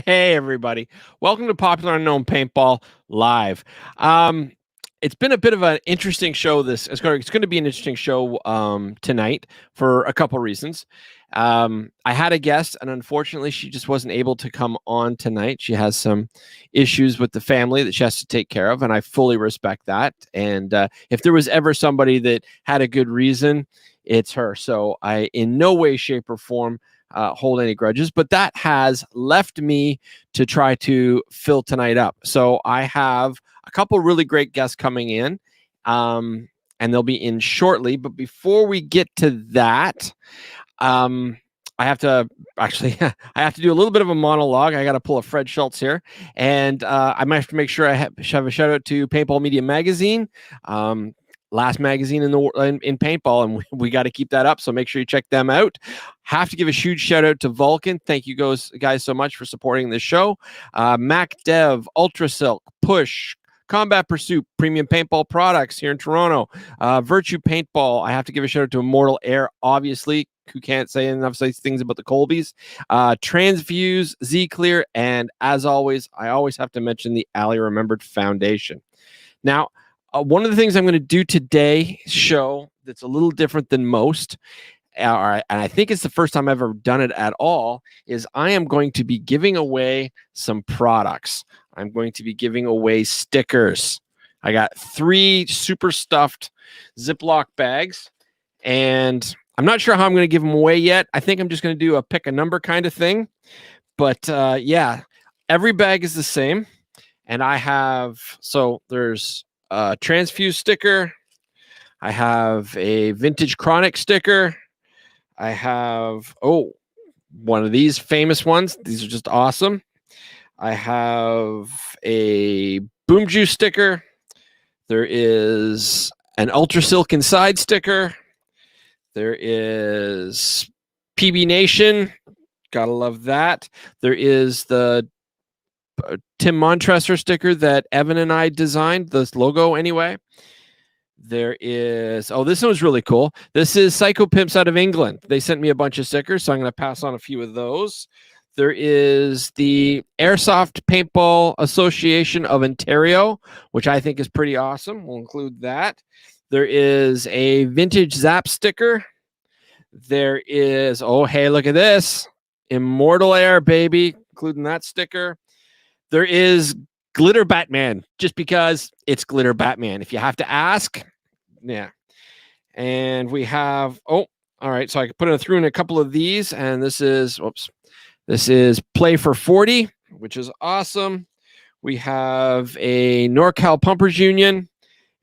Hey, everybody. Welcome to Popular Unknown Paintball Live. It's been a bit of an interesting show. It's going to be an interesting show tonight for a couple reasons. I had a guest, and unfortunately, she just wasn't able to come on tonight. She has some issues with the family that she has to take care of, and I fully respect that. And if there was ever somebody that had a good reason, it's her. So I, in no way, shape, or form, hold any grudges, but that has left me to try to fill tonight up. So I have a couple really great guests coming in, and they'll be in shortly. But before we get to that, I have to actually I have to do a little bit of a monologue. I got to pull a Fred Schultz here, and I might have to make sure I have a shout out to Paintball Media Magazine. Last magazine in paintball, and we got to keep that up, so make sure you check them out. Have to give a huge shout out to Valken. Thank you guys so much for supporting this show. Mac Dev, Ultra Silk, Push, Combat Pursuit, Premium Paintball Products here in Toronto, Virtue Paintball. I have to give a shout out to Immortal Air, obviously, who can't say enough things about the Colbys, Transfuse, Z Clear, and as always, I always have to mention the Ali Remembered Foundation. Now, one of the things I'm going to do today show that's a little different than most, and I think it's the first time I've ever done it at all, is I am going to be giving away some products. I'm going to be giving away stickers. I got 3 super stuffed Ziploc bags, and I'm not sure how I'm going to give them away yet. I think I'm just going to do a pick a number kind of thing. But yeah, every bag is the same. And I have, so there's a Transfuse sticker. I have a Vintage Chronic sticker. I have, one of these famous ones. These are just awesome. I have a Boom Juice sticker. There is an Ultra Silk Inside sticker. There is PB Nation. Gotta love that. There is the Tim Montresor sticker that Evan and I designed, this logo anyway. There is, this one was really cool. This is Psycho Pimps out of England. They sent me a bunch of stickers, so I'm going to pass on a few of those. There is the Airsoft Paintball Association of Ontario, which I think is pretty awesome. We'll include that. There is a Vintage Zap sticker. There is, hey, look at this. Immortal Air, baby, including that sticker. There is Glitter Batman, just because it's Glitter Batman. If you have to ask, yeah. And we have, all right, so I could put through in a couple of these, and this is Play for 40, which is awesome. We have a NorCal Pumpers Union,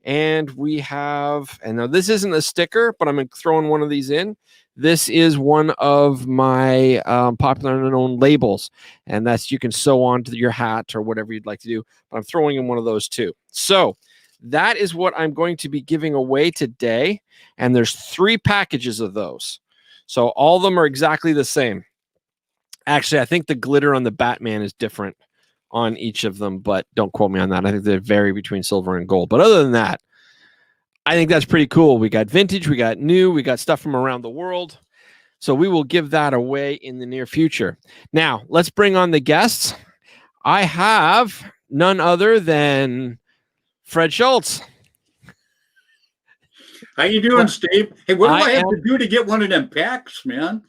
and we have, and now this isn't a sticker, but I'm throwing one of these in. This is one of my Popular Unknown labels, and that's, you can sew onto your hat or whatever you'd like to do, but I'm throwing in one of those too. So that is what I'm going to be giving away today, and there's 3 packages of those. So all of them are exactly the same. Actually, I think the glitter on the Batman is different on each of them, but don't quote me on that. I think they vary between silver and gold. But other than that, I think that's pretty cool. We got vintage, we got new, we got stuff from around the world. So we will give that away in the near future. Now, let's bring on the guests. I have none other than Fred Schultz. How you doing, Steve? Hey, what do I have to do to get one of them packs, man?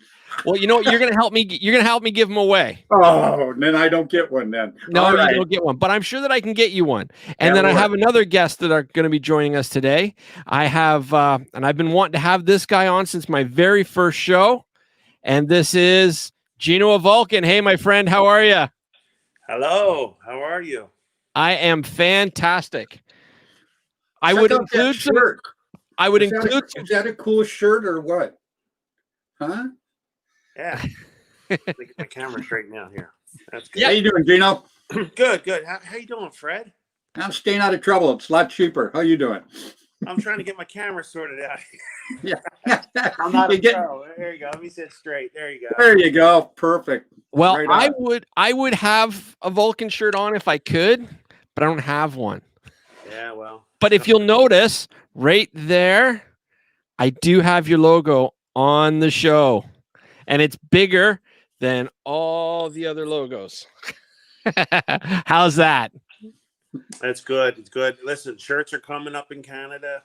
Well, you know, you're gonna help me. You're gonna help me give them away. Oh, then I don't get one. Then no, you don't get one. But I'm sure that I can get you one. And then I have another guest that are going to be joining us today. I have, and I've been wanting to have this guy on since my very first show. And this is Geno Vulcan. Hey, my friend, how are you? Hello. How are you? I am fantastic. I would include some. I would include. Is that a cool shirt or what? Huh? Yeah. Let me get my camera straightened out here. That's good. How you doing, Geno? Good. How you doing, Fred? I'm staying out of trouble. It's a lot cheaper. How you doing? I'm trying to get my camera sorted out. Yeah. I'm not a pro. There you go. Let me sit straight. There you go. There you go. Perfect. Well, right I would have a Vulcan shirt on if I could, but I don't have one. Yeah, well. But if you'll notice, right there, I do have your logo on the show. And it's bigger than all the other logos. How's that? That's good. It's good. Listen, shirts are coming up in Canada.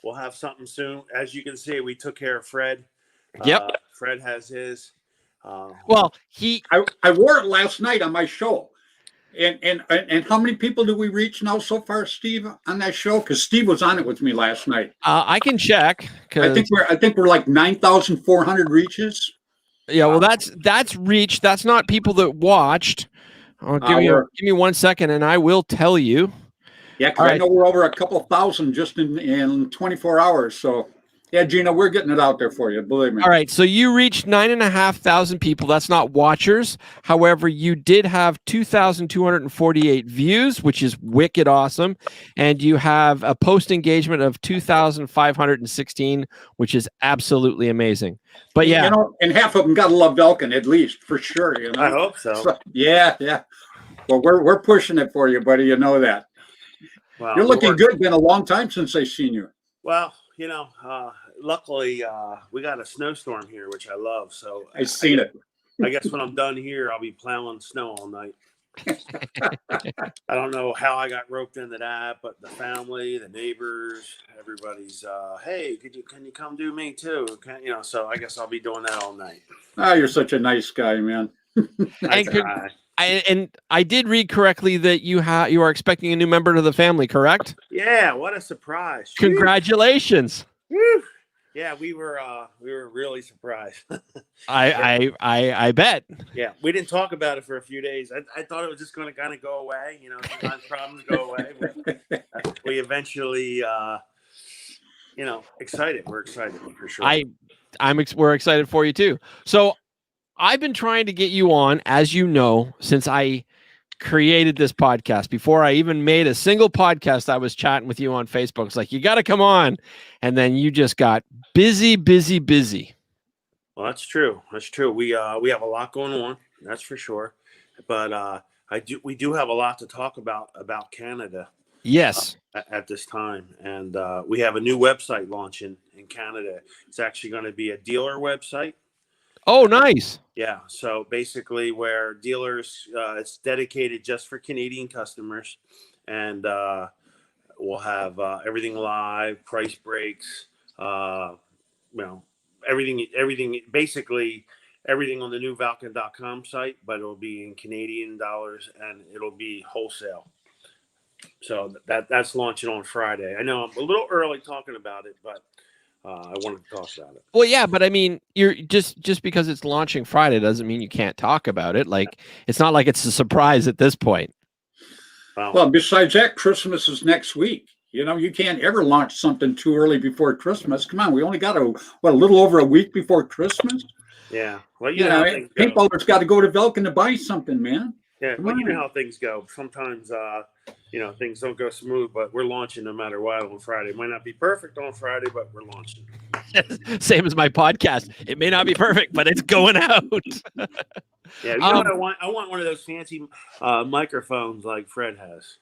We'll have something soon. As you can see, we took care of Fred. Yep. Fred has his. Well, I wore it last night on my show. And how many people do we reach now so far, Steve, on that show? Because Steve was on it with me last night. I can check. I think we're like 9,400 reaches. Yeah, well, that's reach. That's not people that watched. Give me 1 second, and I will tell you. Yeah, because I know we're over a couple thousand just in 24 hours. So, yeah, Geno, we're getting it out there for you. Believe me. All right, so you reached 9,500 people. That's not watchers. However, you did have 2,248 views, which is wicked awesome, and you have a post engagement of 2,516, which is absolutely amazing. But yeah, you know, and half of them got to love Valken at least for sure. You know, I hope so. Yeah. Well, we're pushing it for you, buddy. You know that. Well, you're looking good. Been a long time since I've seen you. Well, you know, luckily we got a snowstorm here, which I love. So I've seen it. I guess when I'm done here, I'll be plowing snow all night. I don't know how I got roped into that, but the family, the neighbors, everybody's, hey, can you come do me too? So I guess I'll be doing that all night. Oh, you're such a nice guy, man. And I did read correctly that you are expecting a new member to the family, correct? Yeah, what a surprise! Congratulations! Woo. Yeah, we were really surprised. I bet. Yeah, we didn't talk about it for a few days. I thought it was just going to kind of go away. You know, sometimes problems go away. We eventually, excited. We're excited for sure. We're excited for you too. So I've been trying to get you on, as you know, since I created this podcast. Before I even made a single podcast, I was chatting with you on Facebook. It's like, you got to come on. And then you just got busy. Well, that's true. We have a lot going on. That's for sure. But we do have a lot to talk about Canada. Yes. At this time. And we have a new website launching in Canada. It's actually going to be a dealer website. Oh, nice. Yeah. So basically where dealers, it's dedicated just for Canadian customers, and we'll have everything live, price breaks, everything, basically everything on the new Valken.com site, but it'll be in Canadian dollars and it'll be wholesale. So that's launching on Friday. I know I'm a little early talking about it, but I wanted to talk about it. Well, yeah, but I mean, you're just because it's launching Friday doesn't mean you can't talk about it. Like, it's not like it's a surprise at this point. Well, besides that, Christmas is next week. You know, you can't ever launch something too early before Christmas. Come on, we only got a little over a week before Christmas. Yeah. Well, you know, paintballers got to go to Valken to buy something, man. Yeah, well, you know how things go. Sometimes, things don't go smooth, but we're launching no matter what on Friday. It might not be perfect on Friday, but we're launching. Same as my podcast. It may not be perfect, but it's going out. Yeah, you know what I want? I want one of those fancy microphones like Fred has.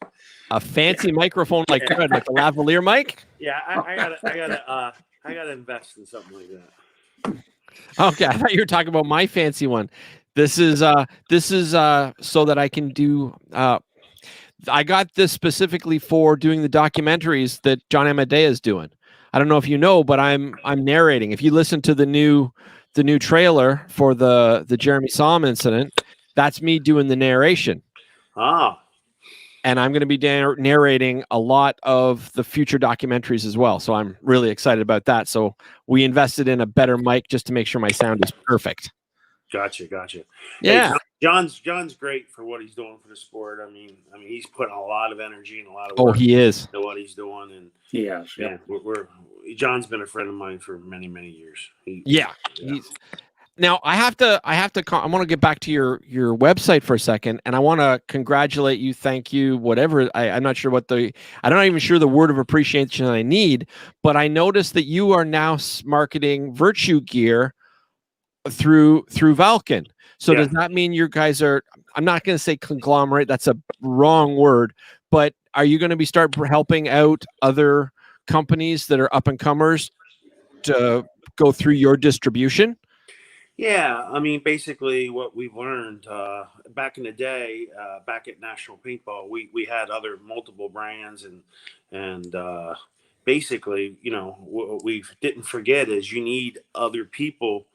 A fancy microphone like Fred, like the lavalier mic? Yeah, I gotta invest in something like that. Okay, I thought you were talking about my fancy one. This is so that I can do. I got this specifically for doing the documentaries that John Amadea is doing. I don't know if you know, but I'm narrating. If you listen to the new trailer for the Jeremy Somm incident, that's me doing the narration. Ah. And I'm going to be narrating a lot of the future documentaries as well. So I'm really excited about that. So we invested in a better mic just to make sure my sound is perfect. Gotcha. Yeah. Hey, John's great for what he's doing for the sport. I mean, he's putting a lot of energy and a lot of work he is. into what he's doing, and yeah. John's been a friend of mine for many years. Now I want to get back to your website for a second, and I want to congratulate you, thank you, whatever. I'm not sure I'm not even sure the word of appreciation I need, but I noticed that you are now marketing Virtue gear through Valken. So does that mean you guys are, I'm not going to say conglomerate, that's a wrong word, but are you going to start helping out other companies that are up and comers to go through your distribution? Yeah, I mean, basically what we've learned back in the day, back at National Paintball, we had other multiple brands, and basically, you know, what we didn't forget is you need other people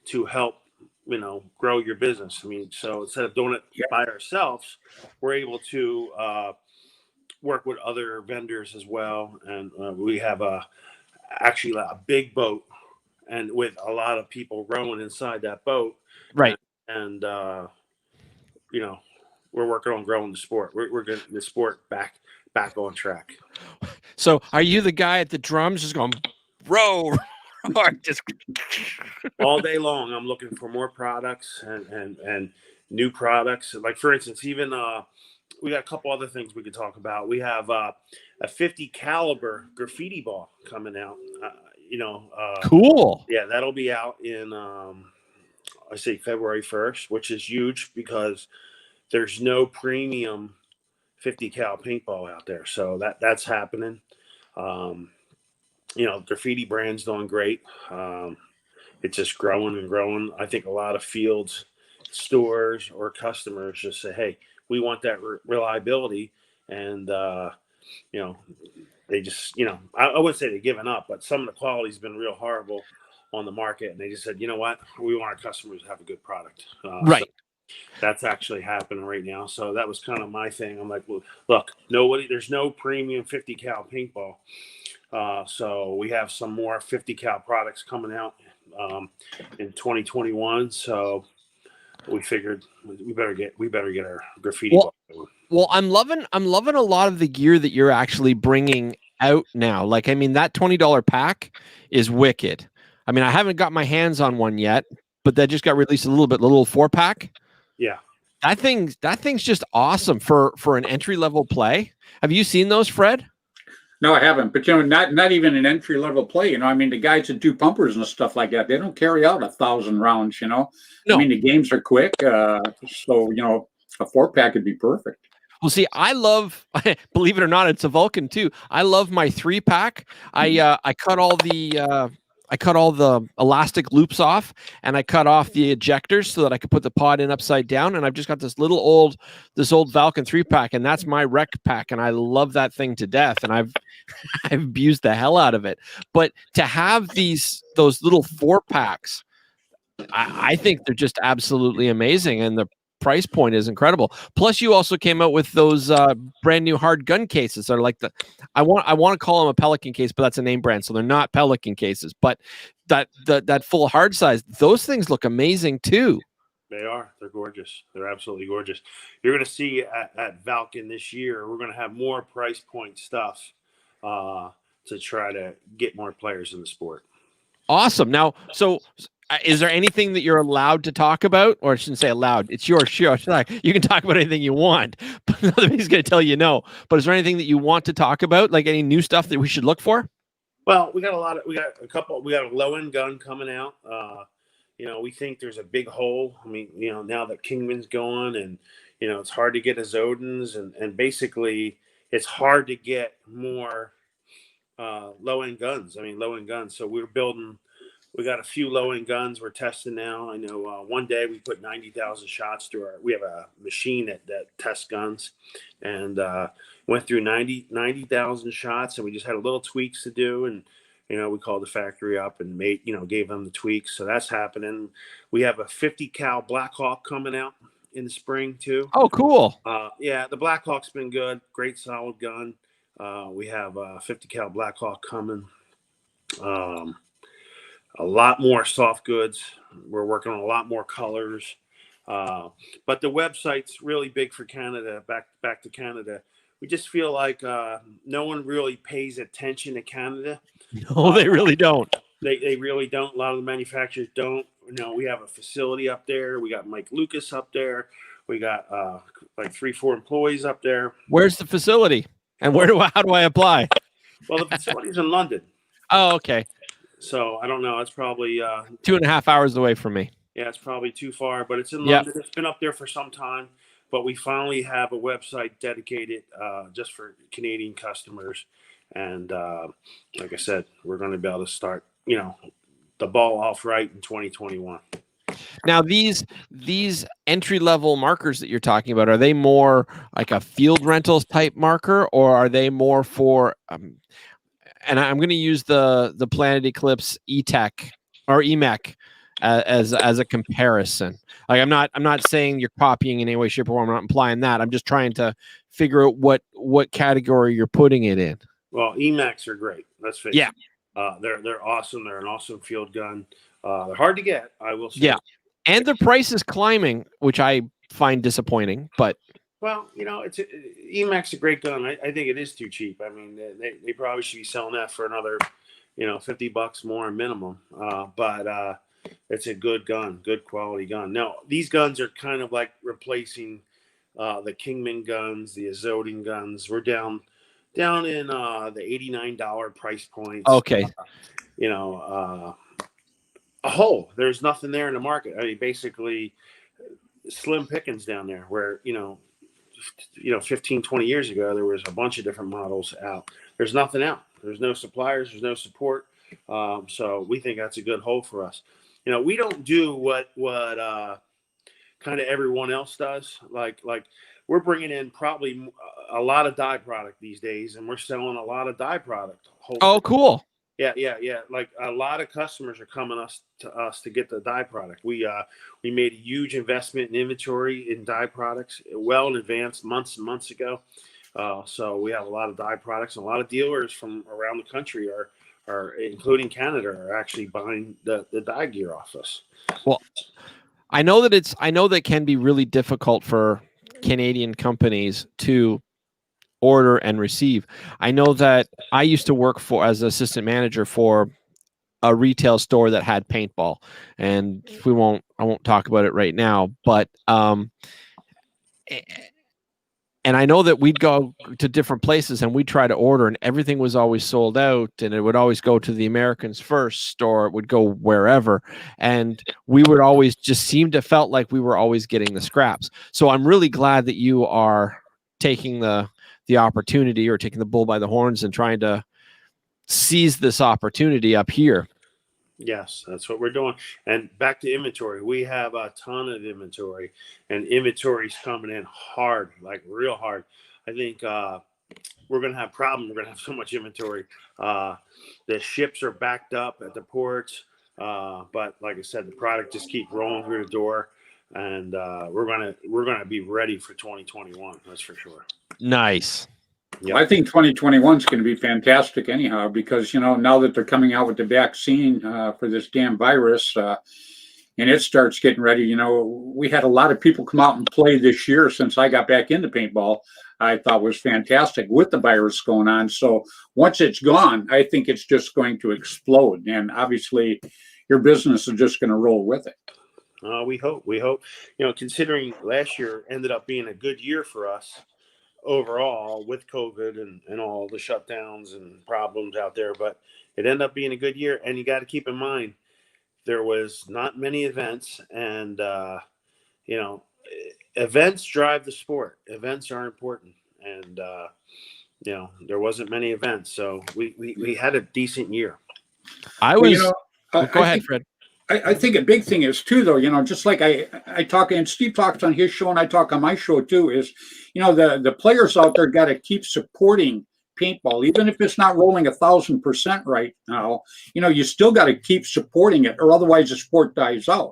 to help, you know, grow your business. I mean, so instead of doing it Yeah. by ourselves, we're able to work with other vendors as well, and we have actually a big boat and with a lot of people rowing inside that boat, Right. and you know, we're working on growing the sport. We're getting the sport back on track. So are you the guy at the drums just going row or just All day long I'm looking for more products and new products. Like for instance, even we got a couple other things we could talk about. We have a 50 caliber graffiti ball coming out. cool? Yeah, that'll be out in I say February 1st, which is huge because there's no premium 50 cal paintball out there. So that's happening. Um, you know, graffiti brand's doing great. It's just growing and growing. I think a lot of fields, stores, or customers just say, "Hey, we want that reliability," and you know, they just, you know, I wouldn't say they're giving up, but some of the quality's been real horrible on the market, and they just said, "You know what? We want our customers to have a good product." Right. So that's actually happening right now. So that was kind of my thing. I'm like, well, look, there's no premium 50 cal paintball. So we have some more 50 cal products coming out in 2021. So we figured we better get our graffiti. Well, I'm loving a lot of the gear that you're actually bringing out now. Like, I mean, that $20 pack is wicked. I mean, I haven't got my hands on one yet, but that just got released a little 4-pack. Yeah. That thing's just awesome for an entry level play. Have you seen those, Fred? No, I haven't. But you know, not even an entry level play. You know, I mean, the guys that do pumpers and stuff like that, they don't carry out 1,000 rounds. You know, No. I mean, the games are quick, so you know, a 4-pack would be perfect. Well, see, I love, believe it or not, it's a Vulcan too. I love my 3-pack. I cut all the elastic loops off, and I cut off the ejectors so that I could put the pod in upside down. And I've just got this old Valken 3-pack, and that's my rec pack, and I love that thing to death. And I've abused the hell out of it. But to have those little 4-packs, I think they're just absolutely amazing, and the price point is incredible. Plus, you also came out with those brand new hard gun cases that are like I want to call them a Pelican case, but that's a name brand, so they're not Pelican cases. But that full hard size, those things look amazing too. They are. They're gorgeous. They're absolutely gorgeous. You're going to see at Valken this year, we're going to have more price point stuff to try to get more players in the sport. Awesome. Now, so is there anything that you're allowed to talk about? Or I shouldn't say allowed. It's your show. You can talk about anything you want, but nobody's going to tell you no. But is there anything that you want to talk about, like any new stuff that we should look for? Well, we got a low-end gun coming out. You know, we think there's a big hole. I mean, you know, now that Kingman's gone, and, you know, it's hard to get a Zodens, and basically it's hard to get more low-end guns. So we got a few low-end guns we're testing now. I know one day we put 90,000 shots through we have a machine that tests guns, and went through 90,000 shots, and we just had a little tweaks to do. And, you know, we called the factory up and gave them the tweaks. So that's happening. We have a 50 cal Blackhawk coming out in the spring too. Oh, cool. Yeah, the Blackhawk's been good. Great solid gun. We have a 50 cal Blackhawk coming. A lot more soft goods. We're working on a lot more colors. But the website's really big for Canada. Back to Canada. We just feel like no one really pays attention to Canada. No, they really don't. They really don't. A lot of the manufacturers don't. You know, we have a facility up there. We got Mike Lucas up there. We got like 3-4 employees up there. Where's the facility? And how do I apply? Well, the facility's in London. Oh, okay. So I don't know. It's probably 2.5 hours away from me. Yeah, it's probably too far, but it's in London. It's been up there for some time, but we finally have a website dedicated just for Canadian customers. And like I said, we're going to be able to start, you know, the ball off right in 2021. Now, these entry level markers that you're talking about, are they more like a field rentals type marker, or are they more for? And I'm going to use the Planet Eclipse E-Tech or EMEC as a comparison. Like I'm not saying you're copying in any way, shape, or form. I'm not implying that. I'm just trying to figure out what category you're putting it in. Well, EMACs are great. Let's face Yeah. it. They're awesome. They're an awesome field gun. They're hard to get, I will say. Yeah. And the price is climbing, which I find disappointing, but well, EMAC's a great gun. I think it is too cheap. I mean, they probably should be selling that for another, $50 more minimum. But it's a good gun, good quality gun. Now, these guns are kind of like replacing the Kingman guns, the Azodin guns. We're down in the $89 price points. okay. A hole. There's nothing there in the market. I mean, basically, slim pickings down there where, 15, 20 years ago, there was a bunch of different models out. There's nothing out. There's no suppliers. There's no support. So we think that's a good hole for us. We don't do what kind of everyone else does. Like we're bringing in probably a lot of dye product these days, and we're selling a lot of dye product. Oh, cool. Yeah. Like a lot of customers are coming to us to get the dye product. We made a huge investment in inventory in dye products well in advance, months and months ago. So we have a lot of dye products, and a lot of dealers from around the country are including Canada, are actually buying the dye gear off us. Well, I know that it can be really difficult for Canadian companies to order and receive. I know that I used to work as assistant manager for a retail store that had paintball, and I won't talk about it right now, but and I know that we'd go to different places and we'd try to order, and everything was always sold out, and it would always go to the Americans first, or it would go wherever. And we would always just seem to felt like we were always getting the scraps. So I'm really glad that you are taking the opportunity, or taking the bull by the horns, and trying to seize this opportunity up here. Yes, that's what we're doing. And back to inventory, we have a ton of inventory, and inventory's coming in hard, like real hard. I think we're going to have problems. We're going to have so much inventory. The ships are backed up at the ports. But like I said, the product just keeps rolling through the door, and we're going to be ready for 2021. That's for sure. Nice. Yep. I think 2021 is going to be fantastic anyhow, because, now that they're coming out with the vaccine for this damn virus, and it starts getting ready, we had a lot of people come out and play this year since I got back into paintball. I thought was fantastic with the virus going on. So once it's gone, I think it's just going to explode. And obviously your business is just going to roll with it. We hope, considering last year ended up being a good year for us overall with COVID and all the shutdowns and problems out there, but it ended up being a good year. And you got to keep in mind, there was not many events, and events drive the sport. Events are important, and there wasn't many events, so we had a decent year. Go ahead, Fred. I think a big thing is too, though, just like I talk, and Steve talks on his show and I talk on my show too, is, the players out there got to keep supporting paintball, even if it's not rolling 1,000% right now. You still got to keep supporting it, or otherwise the sport dies out.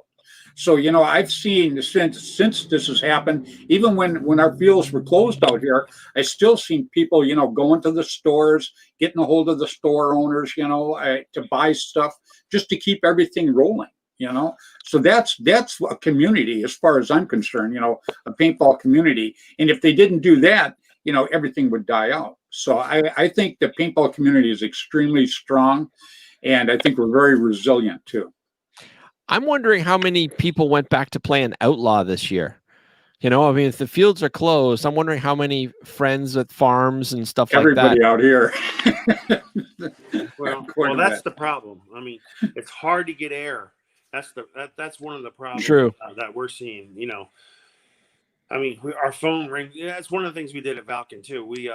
So, I've seen since this has happened, even when our fields were closed out here, I still seen people, going to the stores, getting a hold of the store owners, to buy stuff just to keep everything rolling, So that's a community, as far as I'm concerned, a paintball community. And if they didn't do that, everything would die out. So I think the paintball community is extremely strong, and I think we're very resilient too. I'm wondering how many people went back to playing Outlaw this year. If the fields are closed, I'm wondering how many friends at farms and stuff like that. Everybody out here. Well, that's the problem. I mean, it's hard to get air. That's one of the problems. True. That we're seeing. Our phone rings. Yeah, it's one of the things we did at Valken too. We,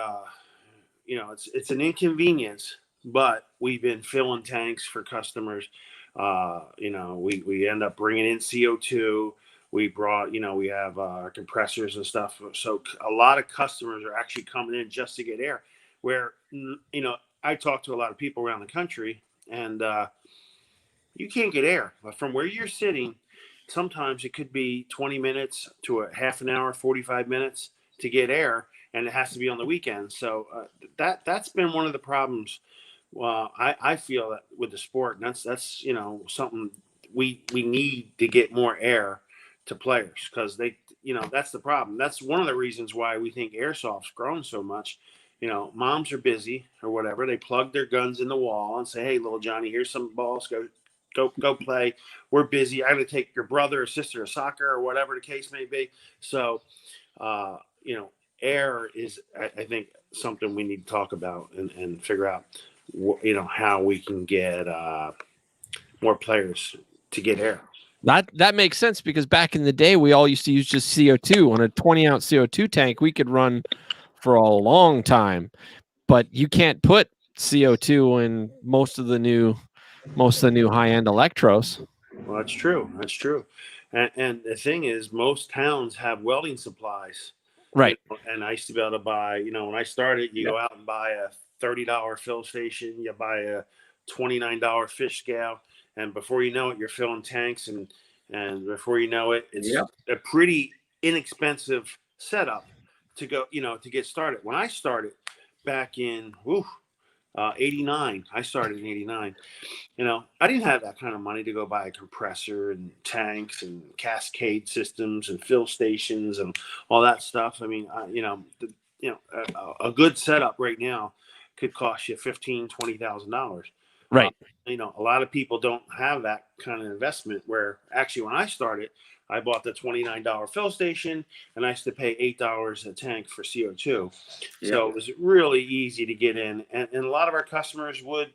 it's an inconvenience, but we've been filling tanks for customers. We end up bringing in CO2. We brought, we have compressors and stuff. So a lot of customers are actually coming in just to get air. Where, I talk to a lot of people around the country, and you can't get air. But from where you're sitting, sometimes it could be 20 minutes to a half an hour, 45 minutes to get air, and it has to be on the weekend. So that's been one of the problems. Well, I feel that with the sport, and that's something we need to get more air to players, because that's the problem. That's one of the reasons why we think airsoft's grown so much. Moms are busy or whatever. They plug their guns in the wall and say, "Hey, little Johnny, here's some balls. Go play. We're busy. I got to take your brother or sister to soccer," or whatever the case may be. So, air is, I think, something we need to talk about and figure out, how we can get more players to get air. That makes sense, because back in the day, we all used to use just CO2 on a 20-ounce CO2 tank. We could run for a long time, but you can't put CO2 in most of the new high-end electros. Well, that's true. And the thing is, most towns have welding supplies. Right. And I used to be able to buy, when I started, you go out and buy a $30 fill station, you buy a $29 fish scale, and before you know it, you're filling tanks, and before you know it, it's a pretty inexpensive setup to go, to get started. When I started back in 89, I started in 89. I didn't have that kind of money to go buy a compressor and tanks and cascade systems and fill stations and all that stuff. I mean, a good setup right now could cost you $15,000-$20,000. Right. A lot of people don't have that kind of investment, where actually when I started, I bought the $29 fill station, and I used to pay $8 a tank for CO2. Yeah. So it was really easy to get in. And a lot of our customers would,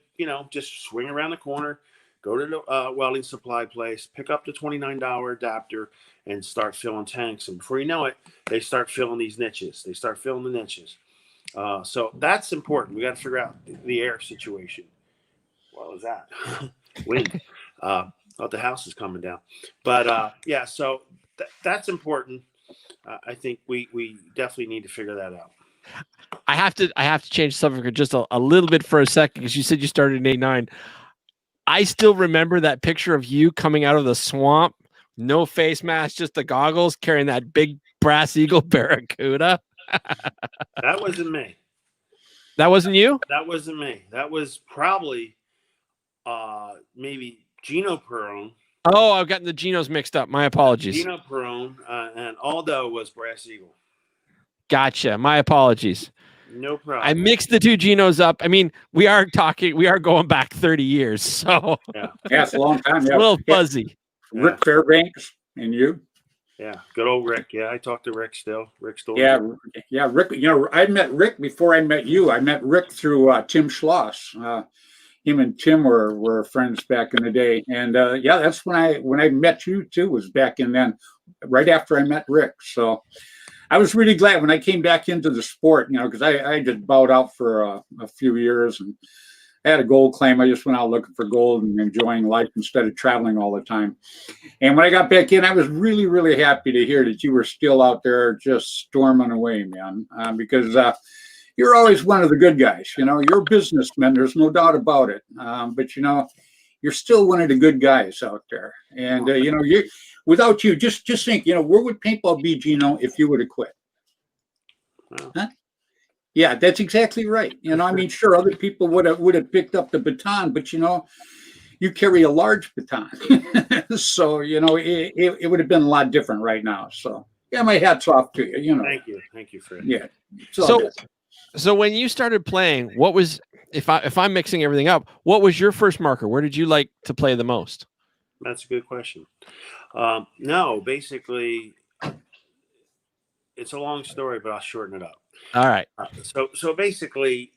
just swing around the corner, go to the welding supply place, pick up the $29 adapter, and start filling tanks. And before you know it, they start filling these niches. They start filling the niches. So that's important. We got to figure out the air situation. What was that? Wind. The house is coming down. But so that's important. I think we definitely need to figure that out. I have to change the subject just a little bit for a second, because you said you started in 89. I still remember that picture of you coming out of the swamp, no face mask, just the goggles, carrying that big brass eagle barracuda. That wasn't me. That wasn't you? That wasn't me. That was probably maybe Geno Perone. Oh, I've gotten the Genos mixed up. My apologies. Geno Perone, and Aldo was Brass Eagle. Gotcha. My apologies. No problem. I mixed the two Genos up. I mean, we are going back 30 years, so yeah, it's a long time. It's a little fuzzy. Rick Fairbanks and you. Yeah, good old Rick. Yeah, I talk to Rick still. Rick's still. Yeah, Rick. I met Rick before I met you. I met Rick through Tim Schloss. Him and Tim were friends back in the day, and that's when I met you too. Was back in then, right after I met Rick. So I was really glad when I came back into the sport, because I just bowed out for a few years, and I had a gold claim. I just went out looking for gold and enjoying life instead of traveling all the time. And when I got back in, I was really, really happy to hear that you were still out there just storming away, man, because you're always one of the good guys. You're a businessman. There's no doubt about it. But, you're still one of the good guys out there. And, you without you, just think, where would paintball be, Geno, if you would have quit? Wow. Huh? Yeah, that's exactly right. Sure, other people would have picked up the baton, but, you carry a large baton. So, it would have been a lot different right now. So, yeah, my hat's off to you. Thank you, Fred. Yeah. So when you started playing, what was, if I'm mixing everything up, what was your first marker? Where did you like to play the most? That's a good question. No, basically, it's a long story, but I'll shorten it up. All right. So basically,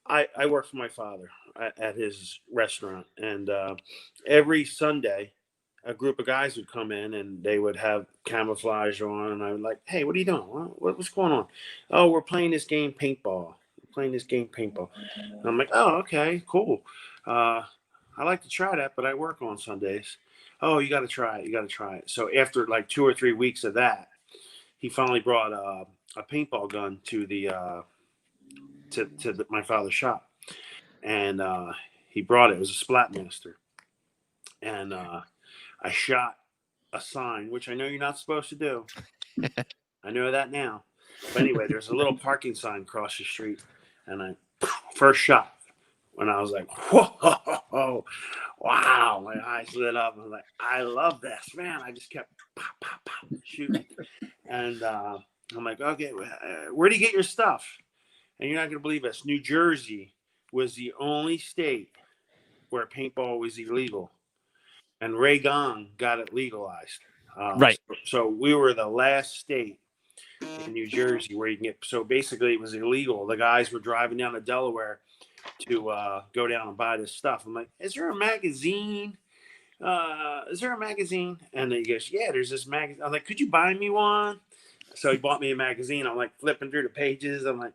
I work for my father at his restaurant, and every Sunday, a group of guys would come in and they would have camouflage on, and I would like, "Hey, what are you doing? What's going on?" "Oh, we're playing this game Paintball. And I'm like, "Oh, okay, cool. How I like to try that, but I work on Sundays. Oh, you got to try it. You got to try it. So after like 2 or 3 weeks of that, he finally brought a paintball gun to the my father's shop, and he brought it. It was a Splat Master, and I shot a sign, which I know you're not supposed to do. I know that now. But anyway, there's a little parking sign across the street, and I first shot. When I was like, whoa, wow, my eyes lit up. I was like, I love this, man. I just kept pop, pop, pop, shooting. And I'm like, okay, where do you get your stuff? And you're not going to believe this. New Jersey was the only state where paintball was illegal. And Reagan got it legalized. Right. So we were the last state in New Jersey where you can get, so basically it was illegal. The guys were driving down to Delaware to go down and buy this stuff. I'm like, is there a magazine? Is there a magazine? And he goes, yeah, there's this magazine. I'm like, could you buy me one? So he bought me a magazine. I'm like flipping through the pages. I'm like,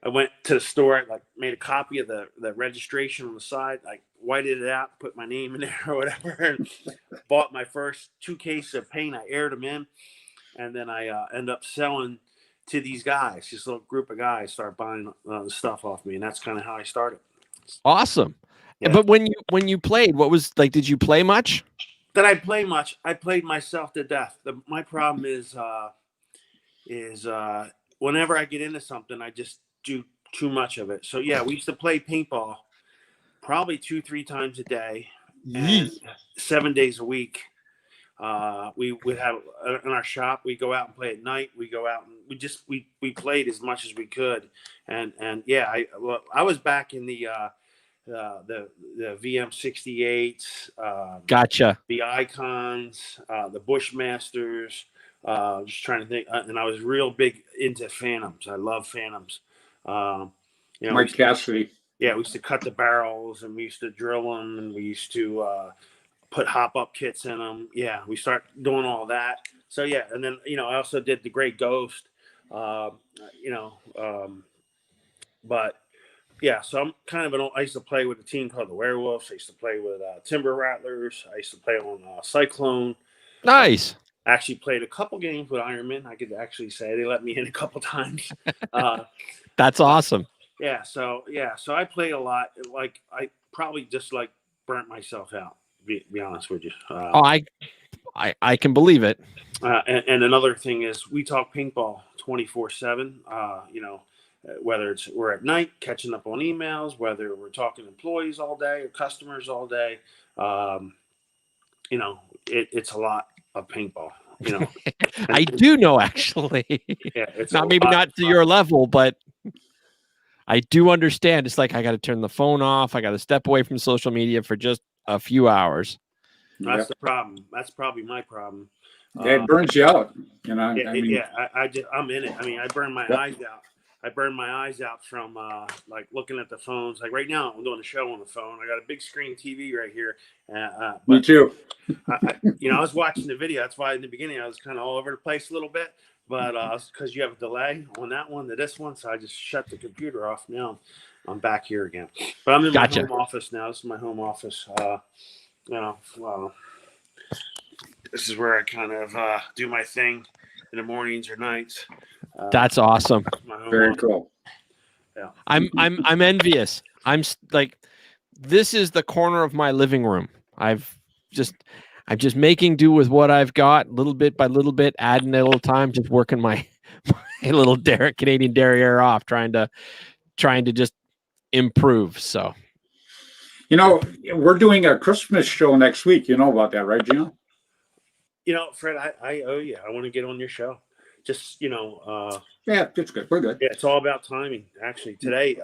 I went to the store, like made a copy of the registration on the side, like whited it out, put my name in there or whatever, and bought my first 2 cases of paint. I aired them in, and then I end up selling to these guys. This little group of guys start buying the stuff off me, and that's kind of how I started. Awesome. Yeah. But when you played, what was like? Did you play much? Did I play much? I played myself to death. My problem is whenever I get into something, I just do too much of it. So yeah, we used to play paintball probably 2-3 times a day, and 7 days a week. We would have in our shop. We go out and play at night. We go out and we played as much as we could. And yeah, I was back in the VM68s. Gotcha. The Icons, the Bushmasters. Just trying to think. And I was real big into Phantoms. I love Phantoms. Mike Cassidy. Yeah, we used to cut the barrels, and we used to drill them, and we used to put hop-up kits in them. Yeah, we start doing all that. So, yeah, and then, I also did the Great Ghost, but, yeah, so I'm kind of I used to play with a team called the Werewolves. I used to play with Timber Rattlers. I used to play on Cyclone. Nice. Actually played a couple games with Ironman. I could actually say they let me in a couple times. That's awesome. Yeah, so I played a lot. Like I probably just like burnt myself out. Be honest with you. I can believe it. And another thing is we talk paintball 24/7. Whether we're at night catching up on emails, whether we're talking employees all day or customers all day. It's a lot of paintball. I do know, actually. Yeah, it's not to your level, but I do understand. It's like I got to turn the phone off. I got to step away from social media for just a few hours. That's the problem. That's probably my problem. Yeah, it burns you out. I'm in it. I mean, I burn my eyes out. I burn my eyes out from like looking at the phones. Like right now, I'm doing a show on the phone. I got a big screen TV right here. Me too. I was watching the video. That's why in the beginning I was kind of all over the place a little bit. But because you have a delay on that one to this one, so I just shut the computer off. Now I'm back here again. But I'm in my home office now. This is my home office. This is where I kind of do my thing in the mornings or nights. That's awesome. Very cool. Yeah, I'm envious. I'm like, this is the corner of my living room. I'm just making do with what I've got, little bit by little bit, adding a little time, just working my little Canadian derriere off, trying to just improve. So, we're doing a Christmas show next week. You know about that, right, Geno? Fred, I owe you. I want to get on your show. Just, yeah, it's good. We're good. Yeah, it's all about timing. Actually, today,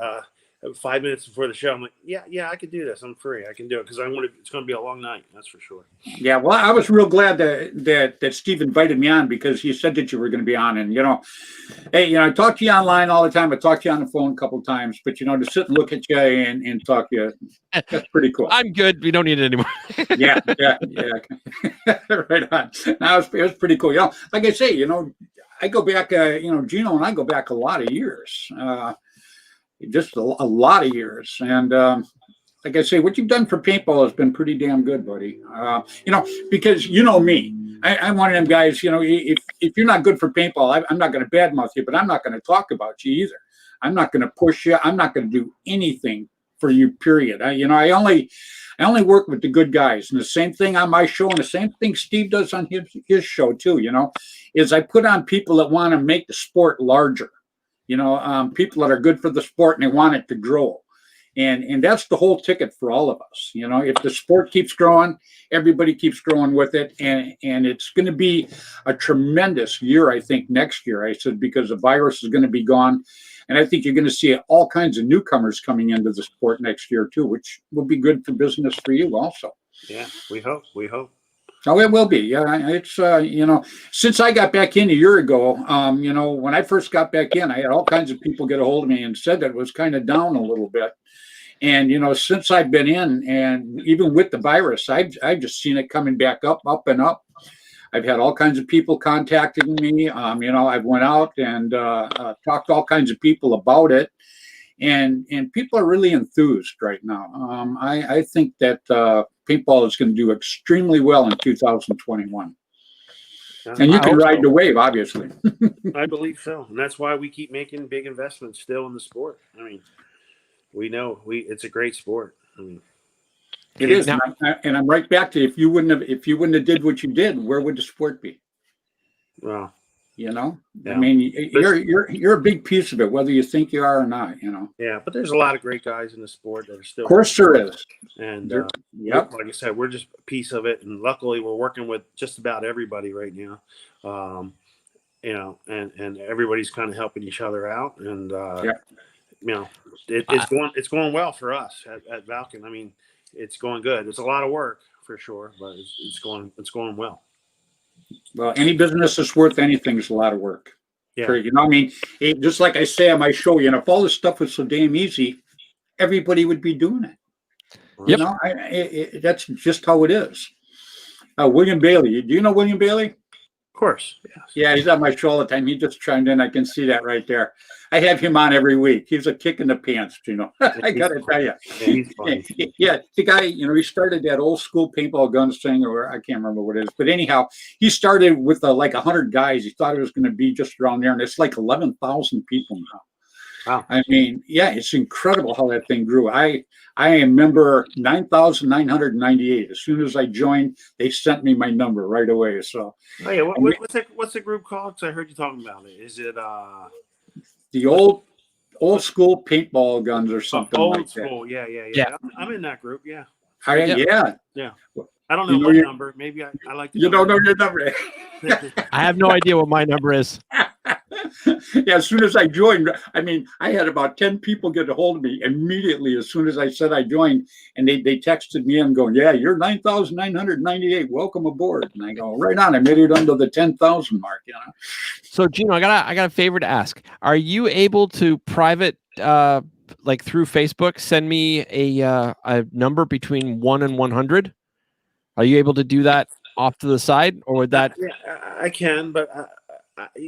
5 minutes before the show, I'm like, yeah, I can do this. I'm free. I can do it because it's going to be a long night. That's for sure. Yeah, well, I was real glad that Steve invited me on because he said that you were going to be on. And, hey, I talk to you online all the time. I talked to you on the phone a couple of times. But, to sit and look at you and talk to you, that's pretty cool. I'm good. We don't need it anymore. yeah. Right on. Now, it was pretty cool. Like I say, I go back, Geno and I go back a lot of years. Just a lot of years. And like I say, what you've done for paintball has been pretty damn good, buddy. Because you know me. I'm one of them guys, if you're not good for paintball, I'm not going to badmouth you, but I'm not going to talk about you either. I'm not going to push you. I'm not going to do anything for you, period. I only work with the good guys. And the same thing on my show, and the same thing Steve does on his show too, is I put on people that want to make the sport larger, people that are good for the sport and they want it to grow. And that's the whole ticket for all of us. If the sport keeps growing, everybody keeps growing with it. And it's going to be a tremendous year, I think, next year. I said, because the virus is going to be gone. And I think you're going to see all kinds of newcomers coming into the sport next year, too, which will be good for business for you also. Yeah, we hope. Oh, it will be. Yeah, it's, since I got back in a year ago, when I first got back in, I had all kinds of people get a hold of me and said that it was kind of down a little bit. And, since I've been in, and even with the virus, I've just seen it coming back up and up. I've had all kinds of people contacting me. I've went out and talked to all kinds of people about it. And people are really enthused right now. I think that paintball is going to do extremely well in 2021. And you can ride the wave, obviously. I believe so. And that's why we keep making big investments still in the sport. I mean, we know it's a great sport. I mean, it is. And I'm right back to if you wouldn't have did what you did, where would the sport be? Well, yeah. I mean, you're a big piece of it, whether you think you are or not. Yeah, but there's a lot of great guys in the sport that are still. Of course, there is. And yep. Like I said, we're just a piece of it, and luckily, we're working with just about everybody right now. And everybody's kind of helping each other out, and it's going well for us at Valken. I mean, it's going good. It's a lot of work for sure, but it's going well. Well, any business that's worth anything is a lot of work. Yeah. Just like I say on my show, if all this stuff was so damn easy, everybody would be doing it. Yep. That's just how it is. William Bailey. Do you know William Bailey? Of course. Yes. Yeah, he's on my show all the time. He just chimed in. I can see that right there. I have him on every week. He's a kick in the pants, I got to tell you. Yeah, he's funny. Yeah, the guy, he started that old school paintball guns thing, or I can't remember what it is. But anyhow, he started with like 100 guys. He thought it was going to be just around there, and it's like 11,000 people now. Wow. I mean, yeah, it's incredible how that thing grew. I am member 9,998. As soon as I joined, they sent me my number right away. So, oh yeah, what's the group called? Because I heard you talking about it. Is it the old school paintball guns or something old school? Yeah. I'm in that group. Yeah. Yeah. I don't know my number. Maybe I like to. You don't know your number. I have no idea what my number is. Yeah, as soon as I joined, I had about 10 people get a hold of me immediately as soon as I said I joined, and they texted me and going, yeah, you're 9,998. Welcome aboard. And I go, right on. I made it under the 10,000 mark. So, Geno, I got a favor to ask. Are you able to private, like through Facebook, send me a number between 1 and 100? Are you able to do that off to the side, or would that? Yeah, I can, but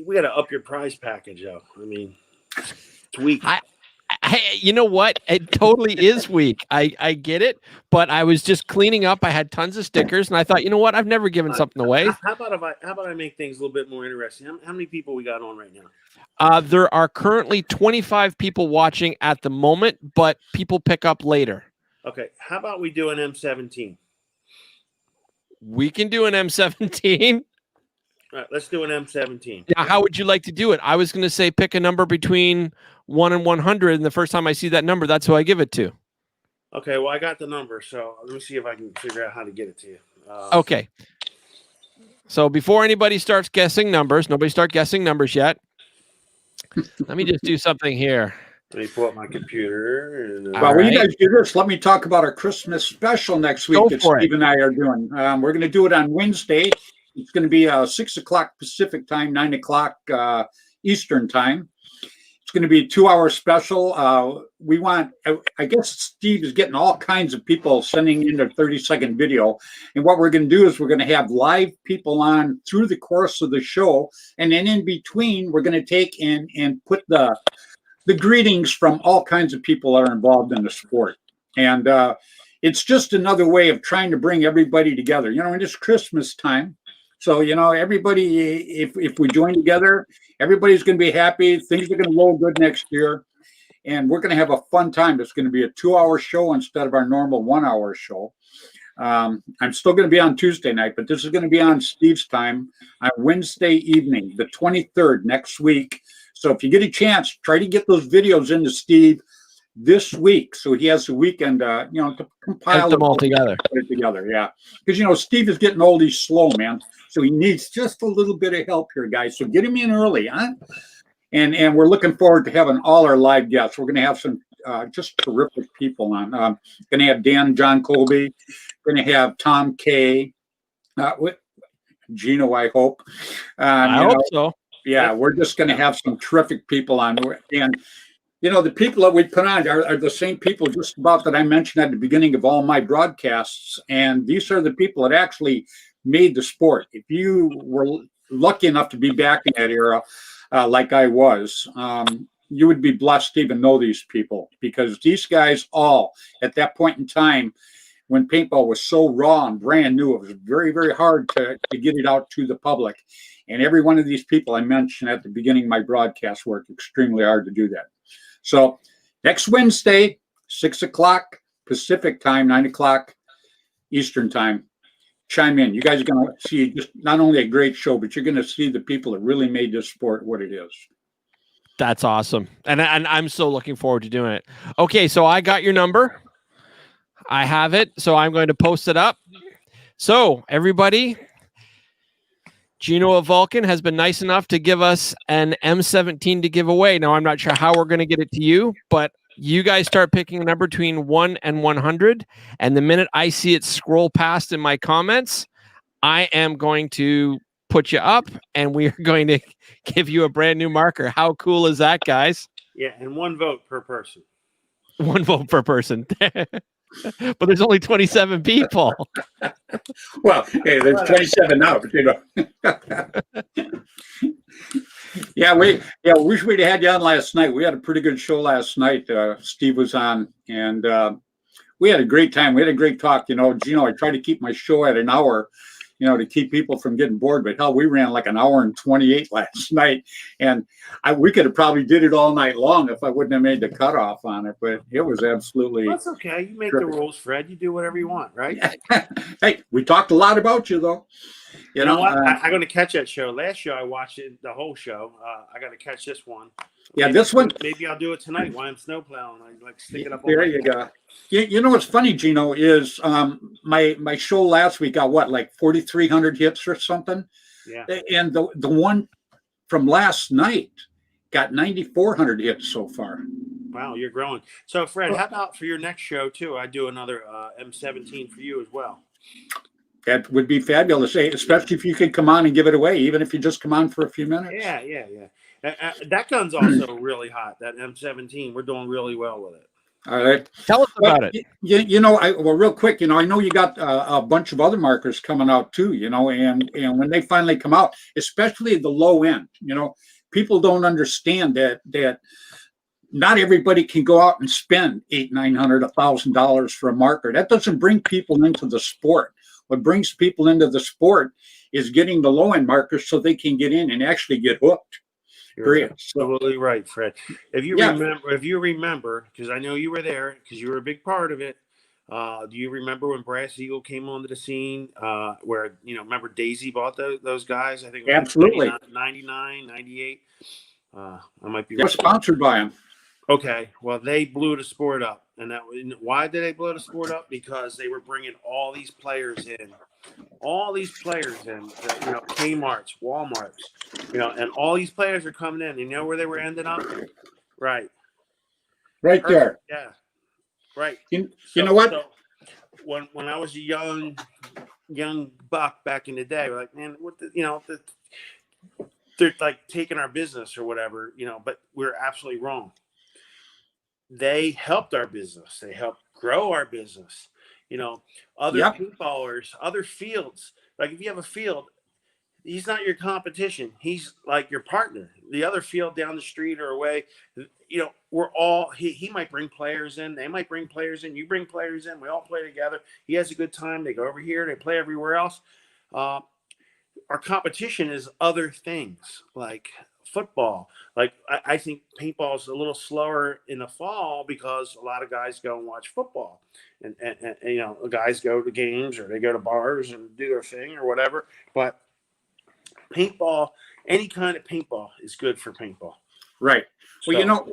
we got to up your prize package, though. I mean, it's weak. You know what? It totally is weak. I get it, but I was just cleaning up. I had tons of stickers, and I thought, you know what? I've never given something away. How about I make things a little bit more interesting? How many people we got on right now? There are currently 25 people watching at the moment, but people pick up later. Okay. How about we do an M17? We can do an M17. All right, let's do an M17. Yeah, how would you like to do it? I was going to say pick a number between 1 and 100, and the first time I see that number, that's who I give it to. Okay, well, I got the number, so let me see if I can figure out how to get it to you. Okay. So before anybody starts guessing numbers, nobody start guessing numbers yet. Let me just do something here. Let me pull up my computer. And, well, when you guys do this, let me talk about our Christmas special next week that Steve and I are doing. We're going to do it on Wednesday. It's going to be 6 o'clock Pacific time, 9 o'clock Eastern time. It's going to be a 2-hour special. I guess Steve is getting all kinds of people sending in their 30-second video. And what we're going to do is we're going to have live people on through the course of the show. And then in between, we're going to take and put the greetings from all kinds of people that are involved in the sport. And it's just another way of trying to bring everybody together. In this Christmas time. So, everybody, if we join together, everybody's going to be happy. Things are going to roll good next year. And we're going to have a fun time. It's going to be a 2-hour show instead of our normal 1-hour show. I'm still going to be on Tuesday night, but this is going to be on Steve's time on Wednesday evening, the 23rd, next week. So if you get a chance, try to get those videos into Steve this week, so he has the weekend, to compile them all together. Put it together, yeah. Because Steve is getting old; he's slow, man. So he needs just a little bit of help here, guys. So get him in early, huh? And we're looking forward to having all our live guests. We're going to have some just terrific people on. Going to have John Colby. Going to have Tom Kay. With Geno, I hope. I hope so. Yeah, we're just going to have some terrific people on, and. The people that we put on are the same people just about that I mentioned at the beginning of all my broadcasts. And these are the people that actually made the sport. If you were lucky enough to be back in that era, like I was, you would be blessed to even know these people, because these guys all, at that point in time, when paintball was so raw and brand new, it was very, very hard to get it out to the public. And every one of these people I mentioned at the beginning of my broadcast worked extremely hard to do that. So next Wednesday, 6 o'clock Pacific time, 9 o'clock Eastern time, chime in. You guys are going to see just not only a great show, but you're going to see the people that really made this sport what it is. That's awesome. And I'm so looking forward to doing it. Okay, so I got your number. I have it, so I'm going to post it up. So everybody, Geno Vulcan has been nice enough to give us an M17 to give away. Now, I'm not sure how we're going to get it to you, but you guys start picking a number between 1 and 100. And the minute I see it scroll past in my comments, I am going to put you up, and we are going to give you a brand new marker. How cool is that, guys? Yeah, and 1 vote per person. 1 vote per person. But there's only 27 people. Well, hey, there's 27 now, but we wish we'd had you on last night. We had a pretty good show last night. Steve was on, and we had a great time. We had a great talk. Geno, I try to keep my show at an hour, to keep people from getting bored. But hell, we ran like an hour and 28 last night, and we could have probably did it all night long if I wouldn't have made the cutoff on it. But it was absolutely. That's okay. You make terrific. The rules, Fred. You do whatever you want, right? Hey, we talked a lot about you, though. You know what? I'm going to catch that show. Last show I watched it, the whole show. I got to catch this one. Yeah, this one. Maybe I'll do it tonight while I'm snowplowing. I stick it up. There you go. You know what's funny, Geno, is my show last week got like 4,300 hits or something. Yeah. And the one from last night got 9,400 hits so far. Wow, you're growing. So, Fred, how about for your next show too? I do another M17 for you as well. That would be fabulous, especially if you could come on and give it away, even if you just come on for a few minutes. Yeah. That gun's also really hot. That M17, we're doing really well with it. All right. Tell us about it. Real quick, I know you got a bunch of other markers coming out too, and when they finally come out, especially the low end, people don't understand that not everybody can go out and spend $800, $900, $1,000 for a marker. That doesn't bring people into the sport. What brings people into the sport is getting the low end markers so they can get in and actually get hooked. You're absolutely right, Fred. If you remember, because I know you were there, because you were a big part of it. Do you remember when Brass Eagle came onto the scene? Where remember Daisy bought those guys? I think it was absolutely 99, 98. I might be. They're sponsored by them. Okay, well, they blew the sport up, and why did they blow the sport up? Because they were bringing all these players in, Kmart's, Walmart's, and all these players are coming in. You know where they were ending up? Right there. Yeah, right. You know what? So when I was a young buck back in the day, we're like, man, what they're like taking our business or whatever, but we're absolutely wrong. They helped our business. They helped grow our business. Other paintballers, other fields. Like if you have a field, he's not your competition. He's like your partner. The other field down the street or away, we're all, he might bring players in. They might bring players in. You bring players in. We all play together. He has a good time. They go over here. They play everywhere else. Our competition is other things like football. Like I think paintball is a little slower in the fall because a lot of guys go and watch football, and guys go to games or they go to bars and do their thing or whatever. But paintball, any kind of paintball is good for paintball. Right. Well,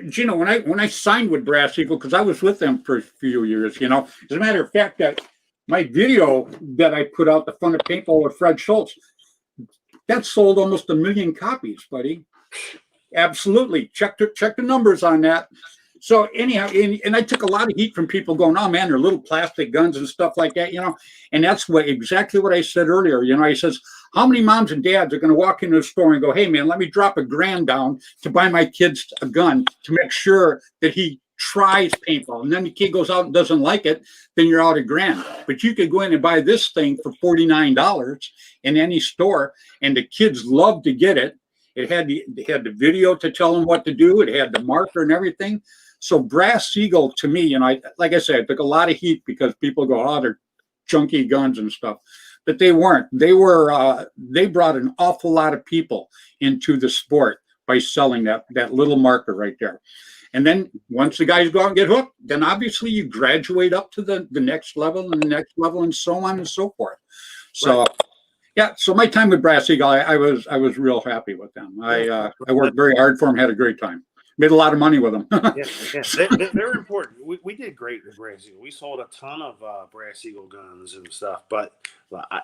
Geno, when I signed with Brass Eagle, because I was with them for a few years, as a matter of fact, that my video that I put out, the fun of paintball with Fred Schultz, that sold almost 1 million copies, buddy. Absolutely. Check the numbers on that. So anyhow, and I took a lot of heat from people going, "Oh man, they're little plastic guns and stuff like that," And that's exactly what I said earlier. He says, how many moms and dads are going to walk into the store and go, "Hey man, let me drop $1,000 down to buy my kids a gun to make sure that he tries paintball," and then the kid goes out and doesn't like it, then you're out $1,000. But you could go in and buy this thing for $49 in any store, and the kids love to get it. It had the video to tell them what to do. It had the marker and everything. So Brass Eagle, to me, like I said, I took a lot of heat because people go, "Oh, they're junky guns and stuff," but they weren't. They brought an awful lot of people into the sport by selling that little marker right there. And then once the guys go out and get hooked, then obviously you graduate up to the next level and the next level and so on and so forth. So, yeah. So my time with Brass Eagle, I was real happy with them. I worked very hard for them, had a great time. Made a lot of money with them. They're important. We did great with Brass Eagle. We sold a ton of Brass Eagle guns and stuff, but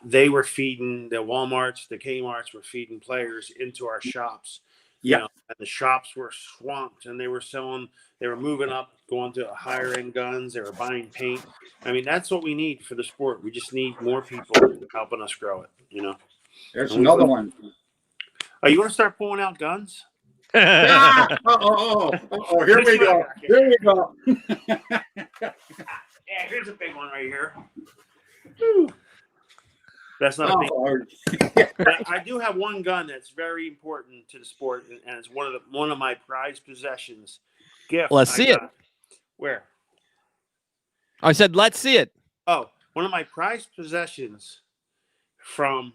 they were feeding the Walmarts, the Kmarts were feeding players into our shops. And the shops were swamped, and they were moving up, going to higher end guns. They were buying paint. I mean, that's what we need for the sport. We just need more people helping us grow it. There's another one. Oh, you want to start pulling out guns? Here we go. Yeah, here's a big one right here. Woo. That's not a big. I do have one gun that's very important to the sport, and it's one of my prized possessions. Gift. Let's see it. Where? I said, let's see it. Oh, one of my prized possessions from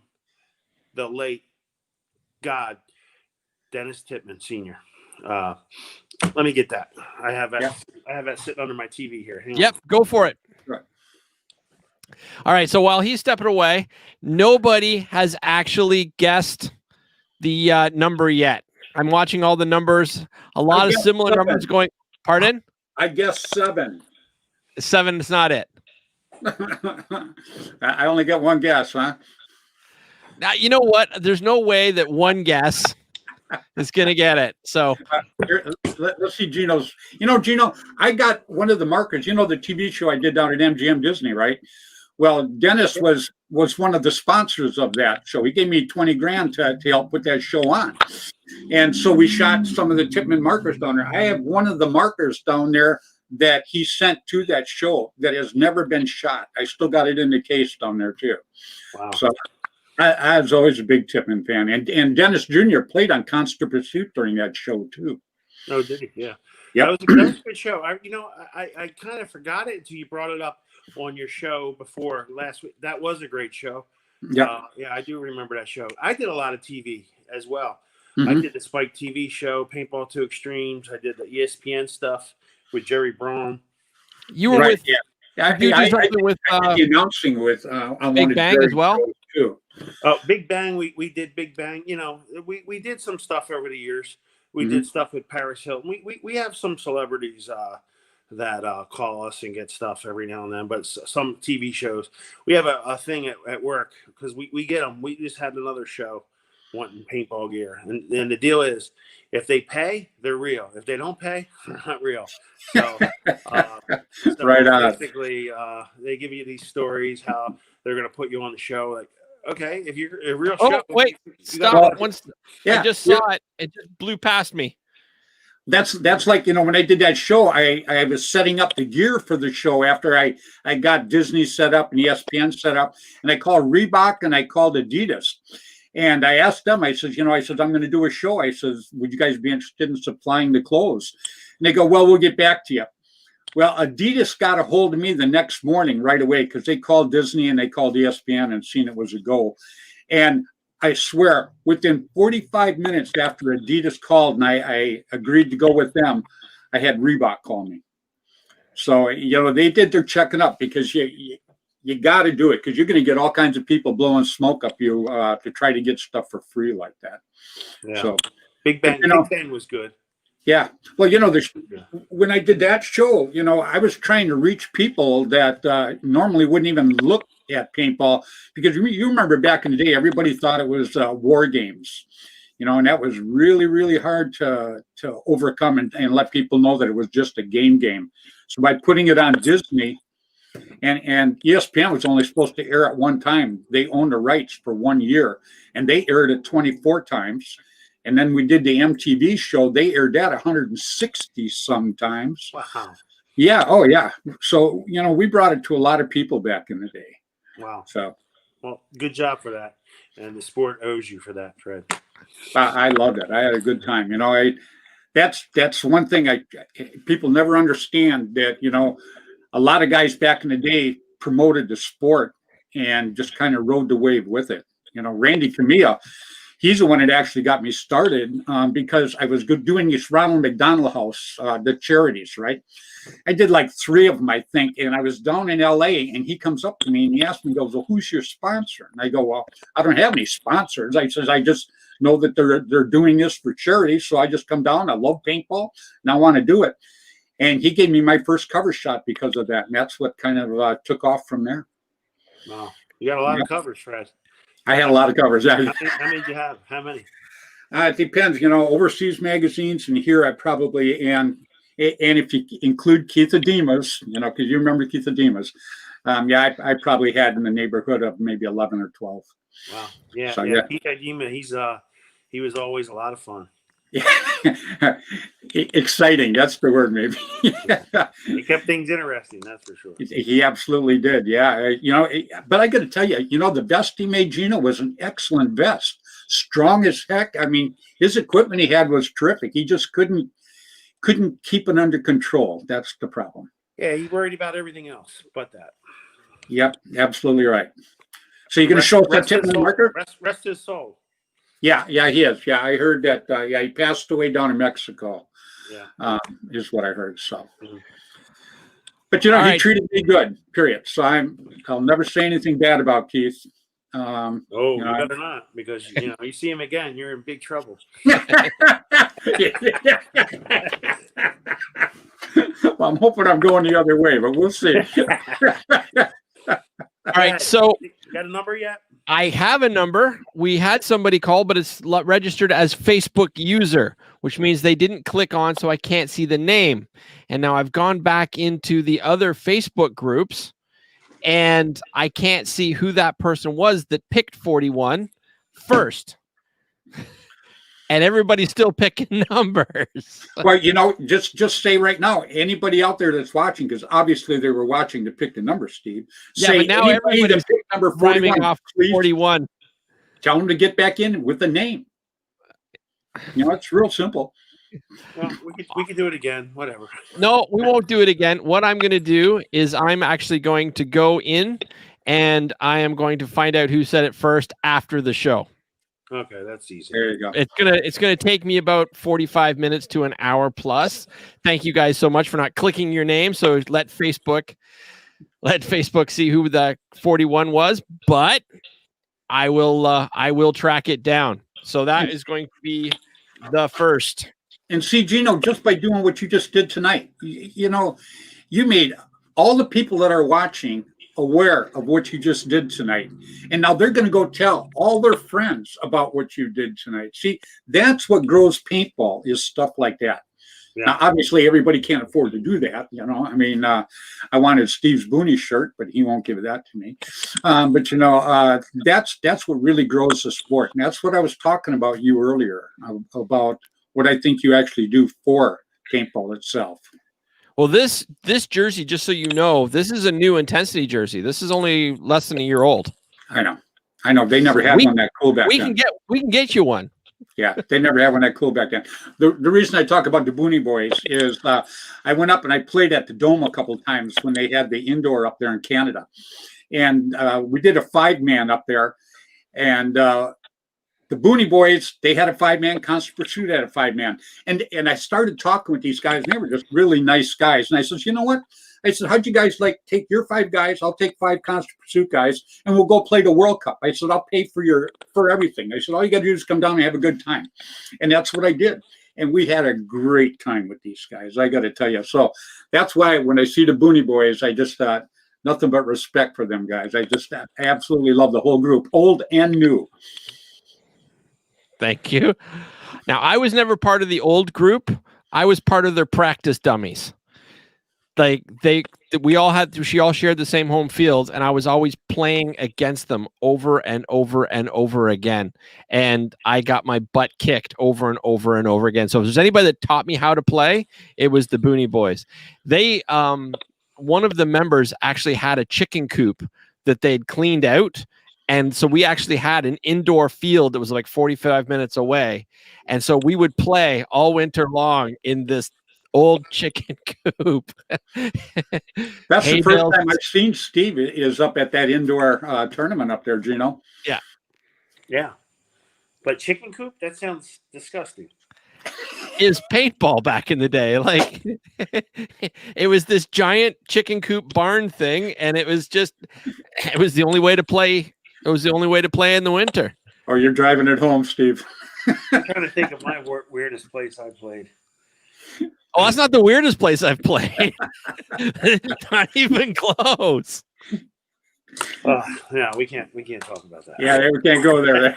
the late God, Dennis Tippmann Sr. Let me get that. I have that. I have that sitting under my TV here. Hang on. Go for it. Right. All right. So while he's stepping away, nobody has actually guessed the number yet. I'm watching all the numbers. A lot of similar numbers going. Pardon? I guess 7. 7 is not it. I only get one guess, huh? Now, you know what? There's no way that one guess is going to get it. So let's see Geno's. Geno, I got one of the markers. The TV show I did down at MGM Disney, right? Well, Dennis was one of the sponsors of that show. He gave me $20,000 to help put that show on. And so we shot some of the Tippmann markers down there. I have one of the markers down there that he sent to that show that has never been shot. I still got it in the case down there too. Wow. So I was always a big Tippmann fan. And Dennis Jr. played on Constant Pursuit during that show too. Oh, did he? Yeah. Yep. That was a good show. I kind of forgot it until you brought it up on your show before last week. That was a great show. Yeah. I do remember that show. I did a lot of TV as well. Mm-hmm. I did the Spike TV show, Paintball to Extremes. I did the ESPN stuff with Jerry Braun. You were with, I did the announcing with on Big Bang as well. Too. Oh, Big Bang. We did Big Bang. We did some stuff over the years. We did stuff with Paris Hilton. We have some celebrities that call us and get stuff every now and then, but some TV shows. We have a thing at work because we get them. We just had another show wanting paintball gear. And the deal is, if they pay, they're real. If they don't pay, they're not real. So, right on. Basically, they give you these stories how they're going to put you on the show. Like, okay, if you're a real show. Oh, wait, stop. I just saw it. It just blew past me. That's like, when I did that show, I was setting up the gear for the show after I got Disney set up and ESPN set up, and I called Reebok and I called Adidas. And I asked them, I said, I said, I'm going to do a show. I says, would you guys be interested in supplying the clothes? And they go, well, we'll get back to you. Well, Adidas got a hold of me the next morning right away because they called Disney and they called ESPN and seen it was a go. And I swear, within 45 minutes after Adidas called and I agreed to go with them, I had Reebok call me. So, they did their checking up because you got to do it because you're going to get all kinds of people blowing smoke up you to try to get stuff for free like that. Yeah. So Big Ben, Big Ben was good. Yeah. Well, when I did that show, I was trying to reach people that normally wouldn't even look at paintball because you remember back in the day, everybody thought it was war games, and that was really, really hard to overcome and let people know that it was just a game. So by putting it on Disney and ESPN was only supposed to air at one time, they owned the rights for 1 year and they aired it 24 times. And then we did the MTV show. They aired that 160 sometimes. Wow. Yeah. Oh, yeah. So, we brought it to a lot of people back in the day. Wow. So, well, good job for that. And the sport owes you for that, Fred. I loved it. I had a good time. That's one thing people never understand that, a lot of guys back in the day promoted the sport and just kind of rode the wave with it. Randy Camilla, he's the one that actually got me started because I was doing this Ronald McDonald House, the charities, right? I did like 3 of them, I think, and I was down in LA and he comes up to me and he asked me, he goes, well, who's your sponsor? And I go, well, I don't have any sponsors. I says, I just know that they're doing this for charity. So I just come down. I love paintball and I want to do it. And he gave me my first cover shot because of that. And that's what kind of took off from there. Wow. You got a lot of covers, Fred. I had a lot of covers. How many did you have? How many? It depends, overseas magazines, and here I probably and if you include Keith Adima's, because you remember Keith Adima's, I probably had in the neighborhood of maybe 11 or 12. Wow, yeah, so, yeah. Keith Adima, he was always a lot of fun. Yeah. Exciting, that's the word, maybe. He kept things interesting, that's for sure. He absolutely did, yeah. But I got to tell you, the vest he made, Geno, was an excellent vest, strong as heck. I mean, his equipment he had was terrific. He just couldn't keep it under control. That's the problem. Yeah, he worried about everything else but that. Yep, absolutely right. So you're going to show us that tip and marker? Rest his soul. Yeah, he is. Yeah, I heard that. He passed away down in Mexico. Yeah, is what I heard. So, but All he treated me good. Period. So I'll never say anything bad about Keith. you better not, because you see him again, you're in big trouble. Well, I'm hoping I'm going the other way, but we'll see. All right, so you got a number yet? I have a number. We had somebody call, but it's registered as Facebook user, which means they didn't click on, so I can't see the name. And now I've gone back into the other Facebook groups, and I can't see who that person was that picked 41 first. And everybody's still picking numbers. Well, just say right now, anybody out there that's watching, because obviously they were watching to pick the number, Steve. Yeah, but now everybody's pick number 41 off 41. Tell them to get back in with the name. It's real simple. Well, we could do it again. Whatever. No, we won't do it again. What I'm going to do is I'm actually going to go in and I am going to find out who said it first after the show. Okay, that's easy. There you go. It's gonna take me about 45 minutes to an hour plus. Thank you guys so much for not clicking your name. So let Facebook see who the 41 was, but I will track it down. So that is going to be the first. And see, Geno, just by doing what you just did tonight, you made all the people that are watching aware of what you just did tonight. And now they're going to go tell all their friends about what you did tonight. See, that's what grows paintball, is stuff like that. Yeah. Now, obviously, everybody can't afford to do that. I wanted Steve's Boonies shirt, but he won't give that to me. But that's what really grows the sport. And that's what I was talking about you earlier, about what I think you actually do for paintball itself. Well, this jersey, just so you know, this is a new intensity jersey. This is only less than a year old. I know. I know they never had one that cool back then. We can get you one. Yeah, they never had one that cool back then. The reason I talk about the Boonie Boys is I went up and I played at the Dome a couple of times when they had the indoor up there in Canada. And we did a 5-man up there. And the Boonie Boys, they had a 5-man. Constant Pursuit had a 5-man. And I started talking with these guys, and they were just really nice guys. And I said, you know what? I said, how'd you guys like take your 5 guys? I'll take 5 Constant Pursuit guys, and we'll go play the World Cup. I said, I'll pay for everything. I said, all you got to do is come down and have a good time. And that's what I did. And we had a great time with these guys, I got to tell you. So that's why when I see the Boonie Boys, I just thought nothing but respect for them guys. I just absolutely love the whole group, old and new. Thank you. Now, I was never part of the old group. I was part of their practice dummies. Like she all shared the same home fields, and I was always playing against them over and over and over again. And I got my butt kicked over and over and over again. So if there's anybody that taught me how to play, it was the Boonie Boys. They, one of the members actually had a chicken coop that they'd cleaned out. And so we actually had an indoor field that was like 45 minutes away. And so we would play all winter long in this old chicken coop. That's the first time I've seen Steve is up at that indoor tournament up there, Geno. Yeah. Yeah. But chicken coop? That sounds disgusting. Is paintball back in the day. Like it was this giant chicken coop barn thing, and it was the only way to play. It was the only way to play in the winter. Or you're driving it home, Steve. I'm trying to think of my weirdest place I played. Oh, that's not the weirdest place I've played. Not even close. Yeah, we can't talk about that. Yeah, we can't go there.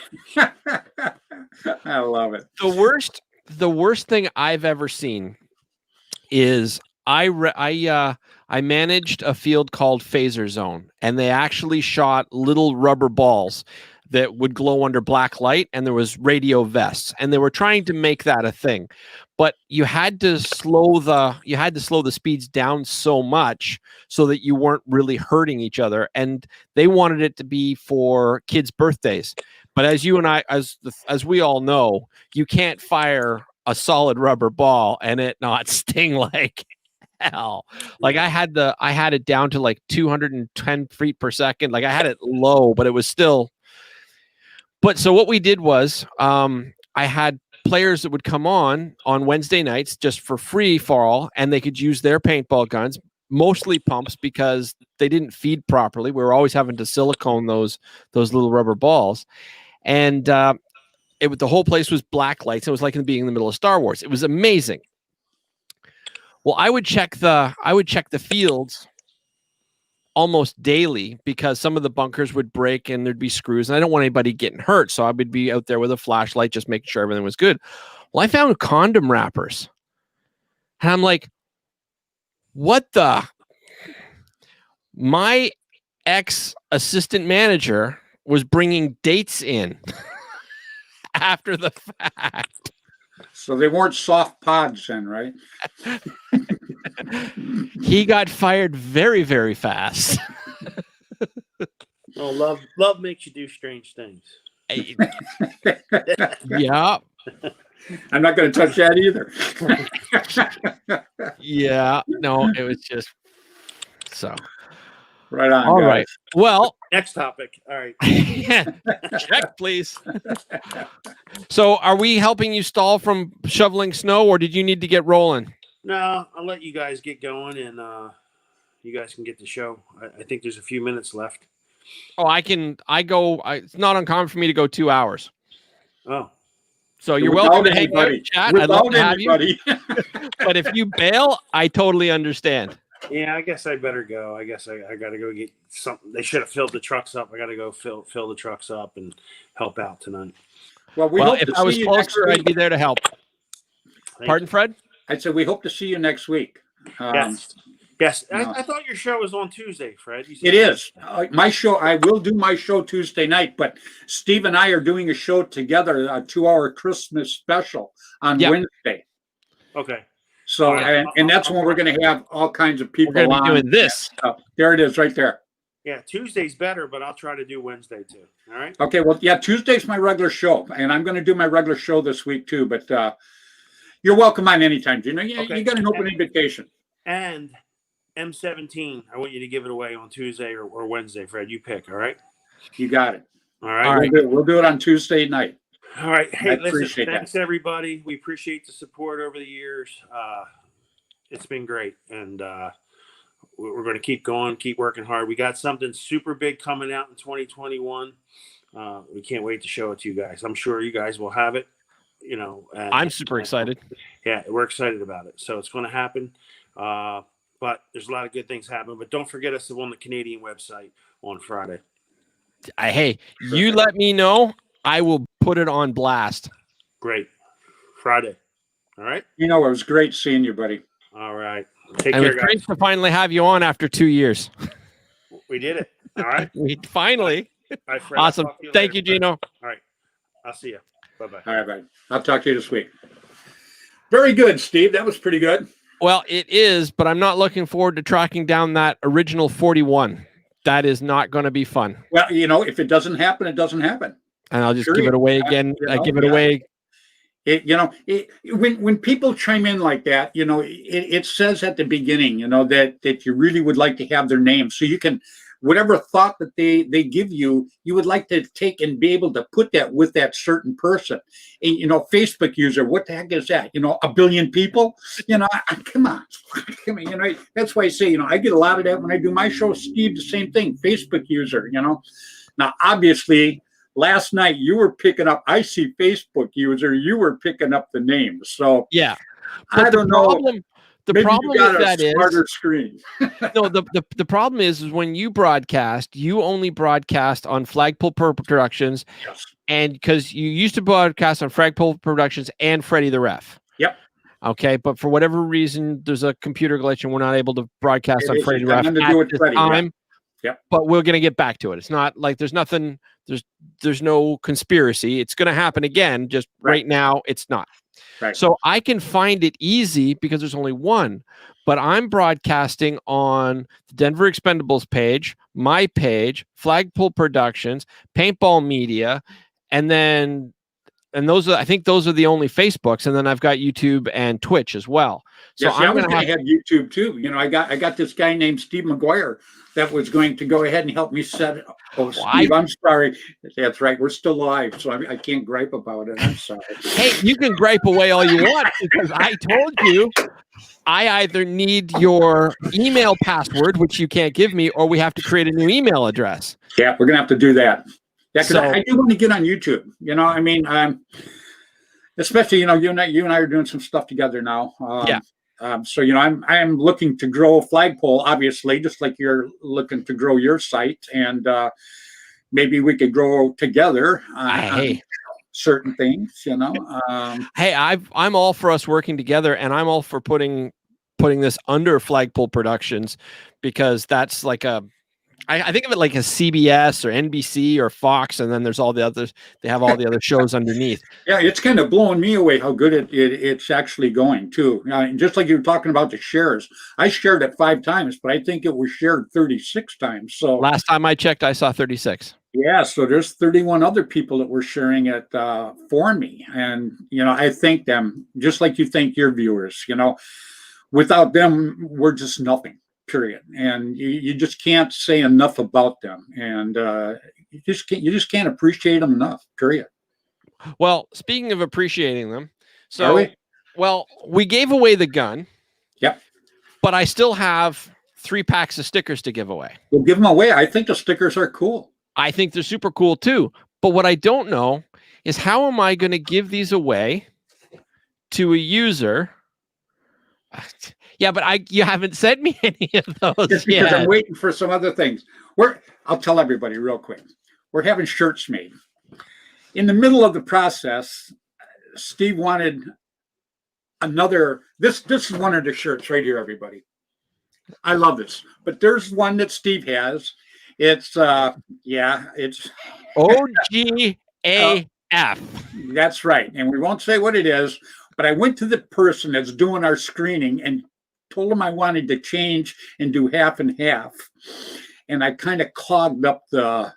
I love it. The worst thing I've ever seen is I managed a field called Phaser Zone, and they actually shot little rubber balls that would glow under black light, and there was radio vests, and they were trying to make that a thing. But you had to slow the speeds down so much so that you weren't really hurting each other. And they wanted it to be for kids' birthdays. But as you and I, as we all know, you can't fire a solid rubber ball and it not sting like hell. Like I had it down to like 210 feet per second. Like I had it low, but it was still. But so what we did was, I had players that would come on Wednesday nights just for free for all, and they could use their paintball guns, mostly pumps because they didn't feed properly. We were always having to silicone those little rubber balls, and the whole place was black lights. It was like being in the middle of Star Wars. It was amazing. Well, I would check the fields almost daily because some of the bunkers would break and there'd be screws, and I don't want anybody getting hurt. So I would be out there with a flashlight, just making sure everything was good. Well, I found condom wrappers, and I'm like, what the? My ex-assistant manager was bringing dates in after the fact. So they weren't soft pods then, right? He got fired very, very fast. Oh, love makes you do strange things. Yeah. I'm not going to touch that either. Yeah. No, it was just so. Right on. All guys. right. Well, next topic. All right. Check, please. So, are we helping you stall from shoveling snow, or did you need to get rolling? No, I'll let you guys get going, and you guys can get the show. I think there's a few minutes left. Oh, it's not uncommon for me to go 2 hours. Oh. So you're welcome to hang out and chat. I'd love to have you. But if you bail, I totally understand. Yeah, I guess I better go. I guess I got to go get something. They should have filled the trucks up. I got to go fill the trucks up and help out tonight. Well, if I was closer, I'd be there to help. Pardon, Fred? I said we hope to see you next week. Yes. I thought your show was on Tuesday, Fred. It is. My show. I will do my show Tuesday night, but Steve and I are doing a show together, a 2-hour Christmas special on Wednesday. Okay. So, and that's when we're going to have all kinds of people on. We're going to be doing this. There it is right there. Yeah, Tuesday's better, but I'll try to do Wednesday too. All right. Okay. Well, yeah, Tuesday's my regular show, and I'm going to do my regular show this week too. But you're welcome on anytime. You know, Okay. you got an open invitation. And M17, I want you to give it away on Tuesday or Wednesday, Fred. You pick. All right. You got it. All right. All right. We'll do it on Tuesday night. All right. Hey, listen, thanks everybody. We appreciate the support over the years. It's been great, and we're going to keep going, keep working hard. We got something super big coming out in 2021. We can't wait to show it to you guys. I'm sure you guys will have it. You know, I'm super excited. Yeah, we're excited about it. So it's going to happen. But there's a lot of good things happening. But don't forget us on the Canadian website on Friday. Hey, you let me know. I will put it on blast. Great. Friday. All right. You know, it was great seeing you, buddy. All right. Take And care, it's guys. great to finally have you on after 2 years. We did it. All right. We finally. All right, Fred, Awesome. Thank you, Geno. All right. I'll see you. Bye-bye. All right, buddy. I'll talk to you this week. Very good, Steve. That was pretty good. Well, it is, but I'm not looking forward to tracking down that original 41. That is not going to be fun. Well, you know, if it doesn't happen, it doesn't happen. And I'll just Sure. give it away again. You I know, give it yeah. away. When people chime in like that, you know, it says at the beginning, you know, that you really would like to have their name, so you can, whatever thought that they give you, you would like to take and be able to put that with that certain person. And, you know, Facebook user, what the heck is that? You know, 1 billion people. You know, come on. You know, that's why I say, you know, I get a lot of that when I do my show. Steve, the same thing. Facebook user. You know, now obviously. Last night you were picking up, I see Facebook user, you were picking up the names. So Yeah. I don't know. The Maybe problem you got with that a is smarter screen. no, the problem is when you broadcast, you only broadcast on Flagpole Productions, Yes. and because you used to broadcast on Flagpole Productions and Freddie the Ref. Yep. Okay, but for whatever reason, there's a computer glitch and we're not able to broadcast on Freddie the Ref Nothing to at do with this Freddie, time. yeah. Yep. But we're gonna get back to it. It's not like there's nothing. There's no conspiracy. It's gonna happen again. Just right now, it's not. Right. So I can find it easy because there's only one. But I'm broadcasting on the Denver Expendables page, my page, Flagpole Productions, Paintball Media, and those are, I think those are the only Facebooks, and then I've got YouTube and Twitch as well. So yes, I'm going to have YouTube too. You know, I got this guy named Steve McGuire that was going to go ahead and help me set it. Oh, Steve, I'm sorry. That's right. We're still live, so I can't gripe about it. I'm sorry. Hey, you can gripe away all you want because I told you I either need your email password, which you can't give me, or we have to create a new email address. Yeah, we're going to have to do that. Yeah, because So- I do want to get on YouTube. You know, I mean, especially, you know, you and I are doing some stuff together now. Yeah. So, you know, I'm looking to grow Flagpole, obviously, just like you're looking to grow your site, and maybe we could grow together on certain things. You know. Hey, I'm all for us working together, and I'm all for putting this under Flagpole Productions because that's like I think of it like a CBS or NBC or Fox, and then there's all the others. They have all the other shows underneath. Yeah, it's kind of blowing me away how good it's actually going too. Just like you were talking about the shares, I shared it 5 times, but I think it was shared 36 times. So last time I checked, I saw 36. Yeah, so there's 31 other people that were sharing it for me, and you know, I thank them just like you thank your viewers. You know, without them, we're just nothing. Period. And you just can't say enough about them, and you just can't appreciate them enough. Period. Well, speaking of appreciating them, we gave away the gun. Yep. But I still have 3 packs of stickers to give away. We'll give them away. I think the stickers are cool. I think they're super cool too. But what I don't know is how am I going to give these away to a user? Yeah, but you haven't sent me any of those Just yet. because I'm waiting for some other things. I'll tell everybody real quick. We're having shirts made. In the middle of the process, Steve wanted another. This is one of the shirts right here, everybody. I love this. But there's one that Steve has. It's it's OGAF. That's right. And we won't say what it is, but I went to the person that's doing our screening and told him I wanted to change and do half and half. and I kind of clogged up the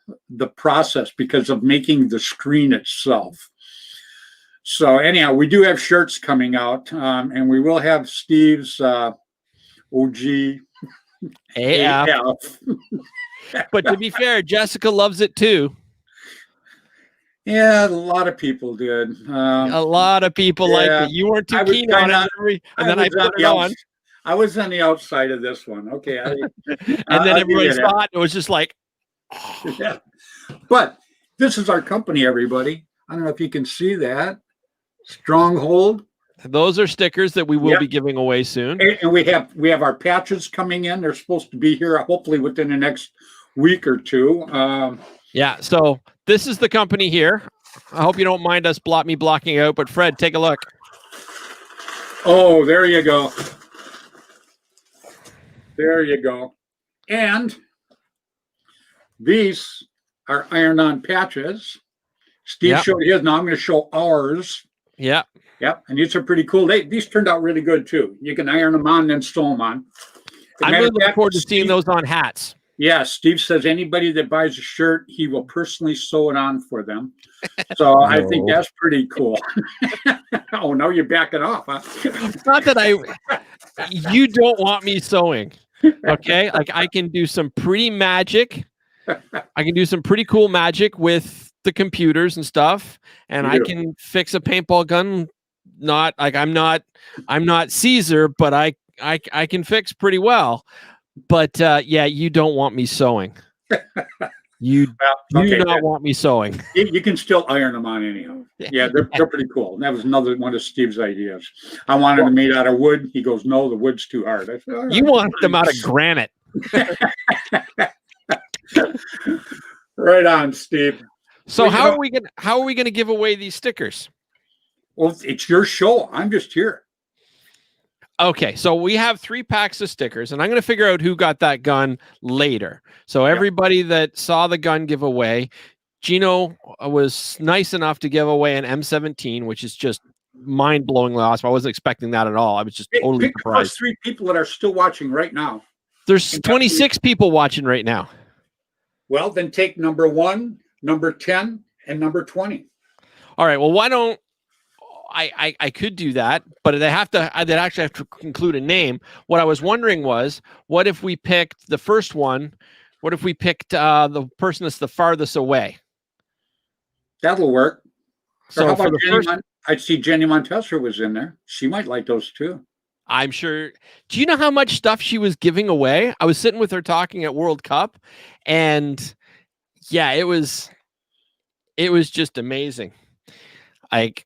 process because of making the screen itself. So anyhow, we do have shirts coming out, and we will have Steve's OG AF. But to be fair, Jessica loves it too. Yeah, a lot of people did. A lot of people liked it. You weren't too keen on it, and then I put it on. I was on the outside of this one. Okay. And then everybody saw it. It was just like, yeah. But this is our company, everybody. I don't know if you can see that. Stronghold. Those are stickers that we will be giving away soon. And we have our patches coming in. They're supposed to be here hopefully within the next week or two. Yeah, so this is the company here. I hope you don't mind us blocking out, but Fred, take a look. Oh, there you go. There you go. And these are iron-on patches. Steve showed his. Now I'm going to show ours. Yeah. Yep. And these are pretty cool. These turned out really good, too. You can iron them on and then sew them on. I'm really looking forward to seeing those on hats. Yeah, Steve says anybody that buys a shirt, he will personally sew it on for them. So I think that's pretty cool. Oh, now you're backing off, huh? It's not that you don't want me sewing, okay? Like I can do some pretty magic. I can do some pretty cool magic with the computers and stuff, and I can fix a paintball gun. Not like I'm not Caesar, but I can fix pretty well. But yeah, you don't want me sewing. You do not want me sewing. You can still iron them on anyhow. Yeah, they're pretty cool. And that was another one of Steve's ideas. I wanted them made out of wood. He goes, no, the wood's too hard. I said, right, you want them out of granite. Right on, Steve. So how are we gonna give away these stickers? Well, it's your show. I'm just here. Okay, so we have 3 packs of stickers, and I'm going to figure out who got that gun later. So everybody that saw the gun giveaway, Geno was nice enough to give away an M17, which is just mind-blowingly awesome. I wasn't expecting that at all. I was just totally surprised. 3 people that are still watching right now. There's 26 people watching right now. Well, then take number 1, number 10, and number 20. All right, well, why don't I could do that, but I'd actually have to include a name. What I was wondering was, what if we picked the first one? What if we picked the person that's the farthest away? That'll work. So how about I'd see Jenny Montesser was in there. She might like those too. I'm sure. Do you know how much stuff she was giving away? I was sitting with her talking at World Cup, and yeah, it was just amazing. Like,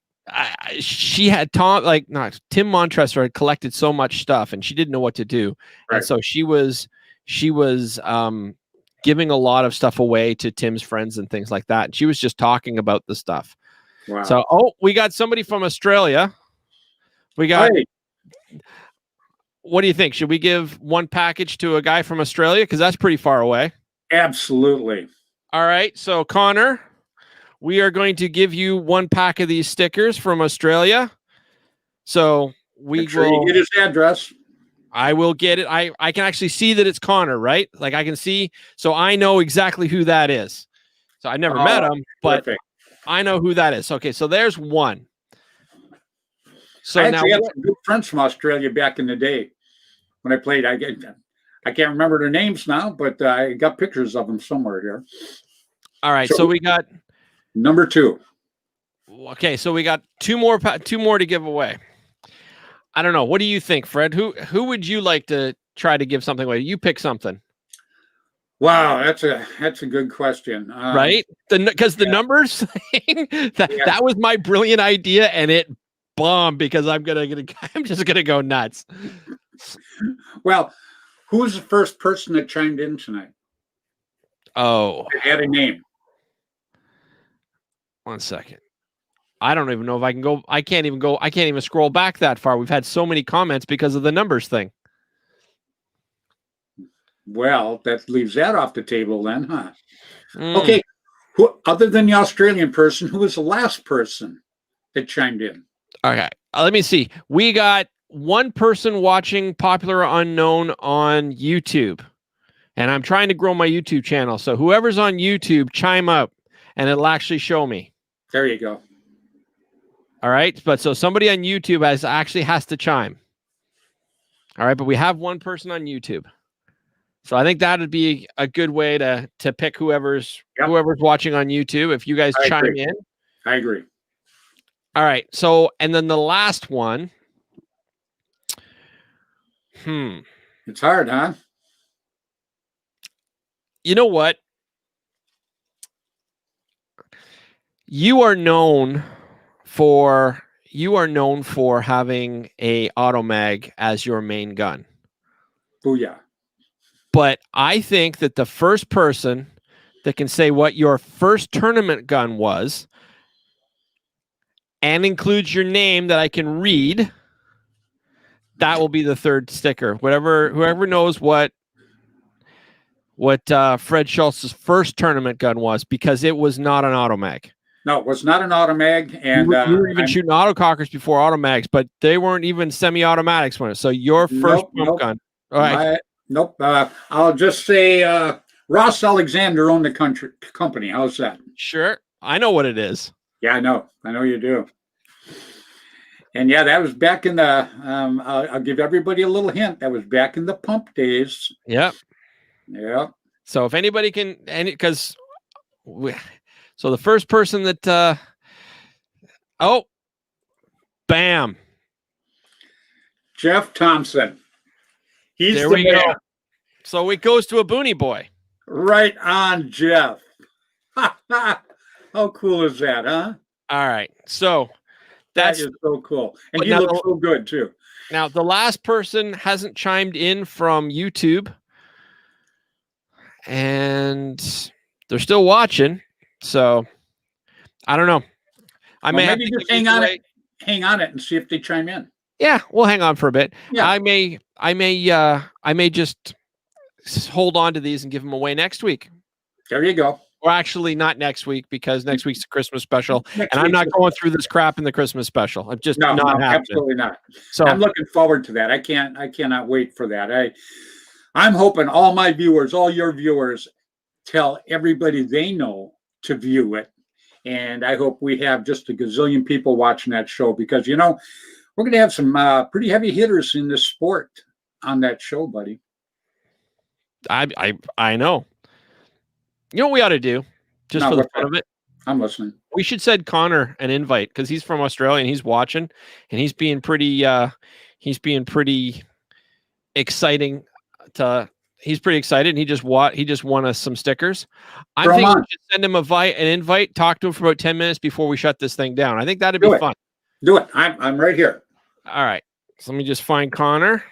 she had Tim Montresor had collected so much stuff, and she didn't know what to do, and so she was giving a lot of stuff away to Tim's friends and things like that. And she was just talking about the stuff. Wow. So, we got somebody from Australia. We got. Hey. What do you think? Should we give one package to a guy from Australia, because that's pretty far away? Absolutely. All right. So, Connor, we are going to give you 1 pack of these stickers from Australia. So we will get his address. I will get it. I can actually see that it's Connor, right? Like I can see, so I know exactly who that is. So I never met him, but I know who that is. Okay, so there's 1. So I now had some good friends from Australia back in the day when I played. I can't remember their names now, but I got pictures of them somewhere here. All right, so we got number 2. Okay, so we got 2 more to give away. I don't know. What do you think, Fred? Who would you like to try to give something away? You pick something. Wow, that's a good question. Right? Because the numbers thing, that was my brilliant idea, and it bombed because I'm just gonna go nuts. Well, who's the first person that chimed in tonight? Oh, it had a name. 1 second. I don't even know if I can go. I can't even scroll back that far. We've had so many comments because of the numbers thing. Well, that leaves that off the table then, huh? Okay. Who, other than the Australian person, who was the last person that chimed in? Okay. Let me see. We got 1 person watching Popular Unknown on YouTube. And I'm trying to grow my YouTube channel. So whoever's on YouTube, chime up and it'll actually show me. There you go. All right. But so somebody on YouTube actually has to chime. All right. But we have one person on YouTube. So I think that would be a good way to pick whoever's watching on YouTube. If you guys chime in. I agree. All right. So, and then the last one. It's hard, huh? You know what? You are known for having a automag as your main gun. Booyah. But I think that the first person that can say what your first tournament gun was and includes your name that I can read, that will be the third sticker. Whoever knows what Fred Schultz's first tournament gun was, because it was not an automag. No, it was not an automag. And you were even shooting autocockers before automags, but they weren't even semi-automatics when it. So your first pump gun. All right. Nope. I'll just say Ross Alexander owned the company. How's that? Sure. I know what it is. Yeah, I know. I know you do. And yeah, that was back in the, I'll give everybody a little hint. That was back in the pump days. Yep. Yeah. So if anybody can, so the first person that, bam. Jeff Thompson. He's there the we man. go. So it goes to a Boonie boy. Right on, Jeff. How cool is that, huh? All right. So that is so cool. And he looks so good, too. Now, the last person hasn't chimed in from YouTube. And they're still watching. So I don't know. Maybe just hang on it and see if they chime in. Yeah, we'll hang on for a bit. Yeah. I may just hold on to these and give them away next week. There you go. Or actually not next week, because next week's a Christmas special. I'm not going through this crap in the Christmas special. I'm just not happening. Absolutely not. So I'm looking forward to that. I cannot wait for that. I'm hoping all my viewers, all your viewers, tell everybody they know to view it. And I hope we have just a gazillion people watching that show, because, we're going to have some pretty heavy hitters in this sport on that show, buddy. I know. You know what we ought to do, just for the fun of it? I'm listening. We should send Connor an invite, because he's from Australia and he's watching, and he's being pretty exciting. He's pretty excited, and he just won us some stickers. I'm thinking we should send him an invite, talk to him for about 10 minutes before we shut this thing down. I think that'd be fun. Do it. I'm right here. All right. So let me just find Connor.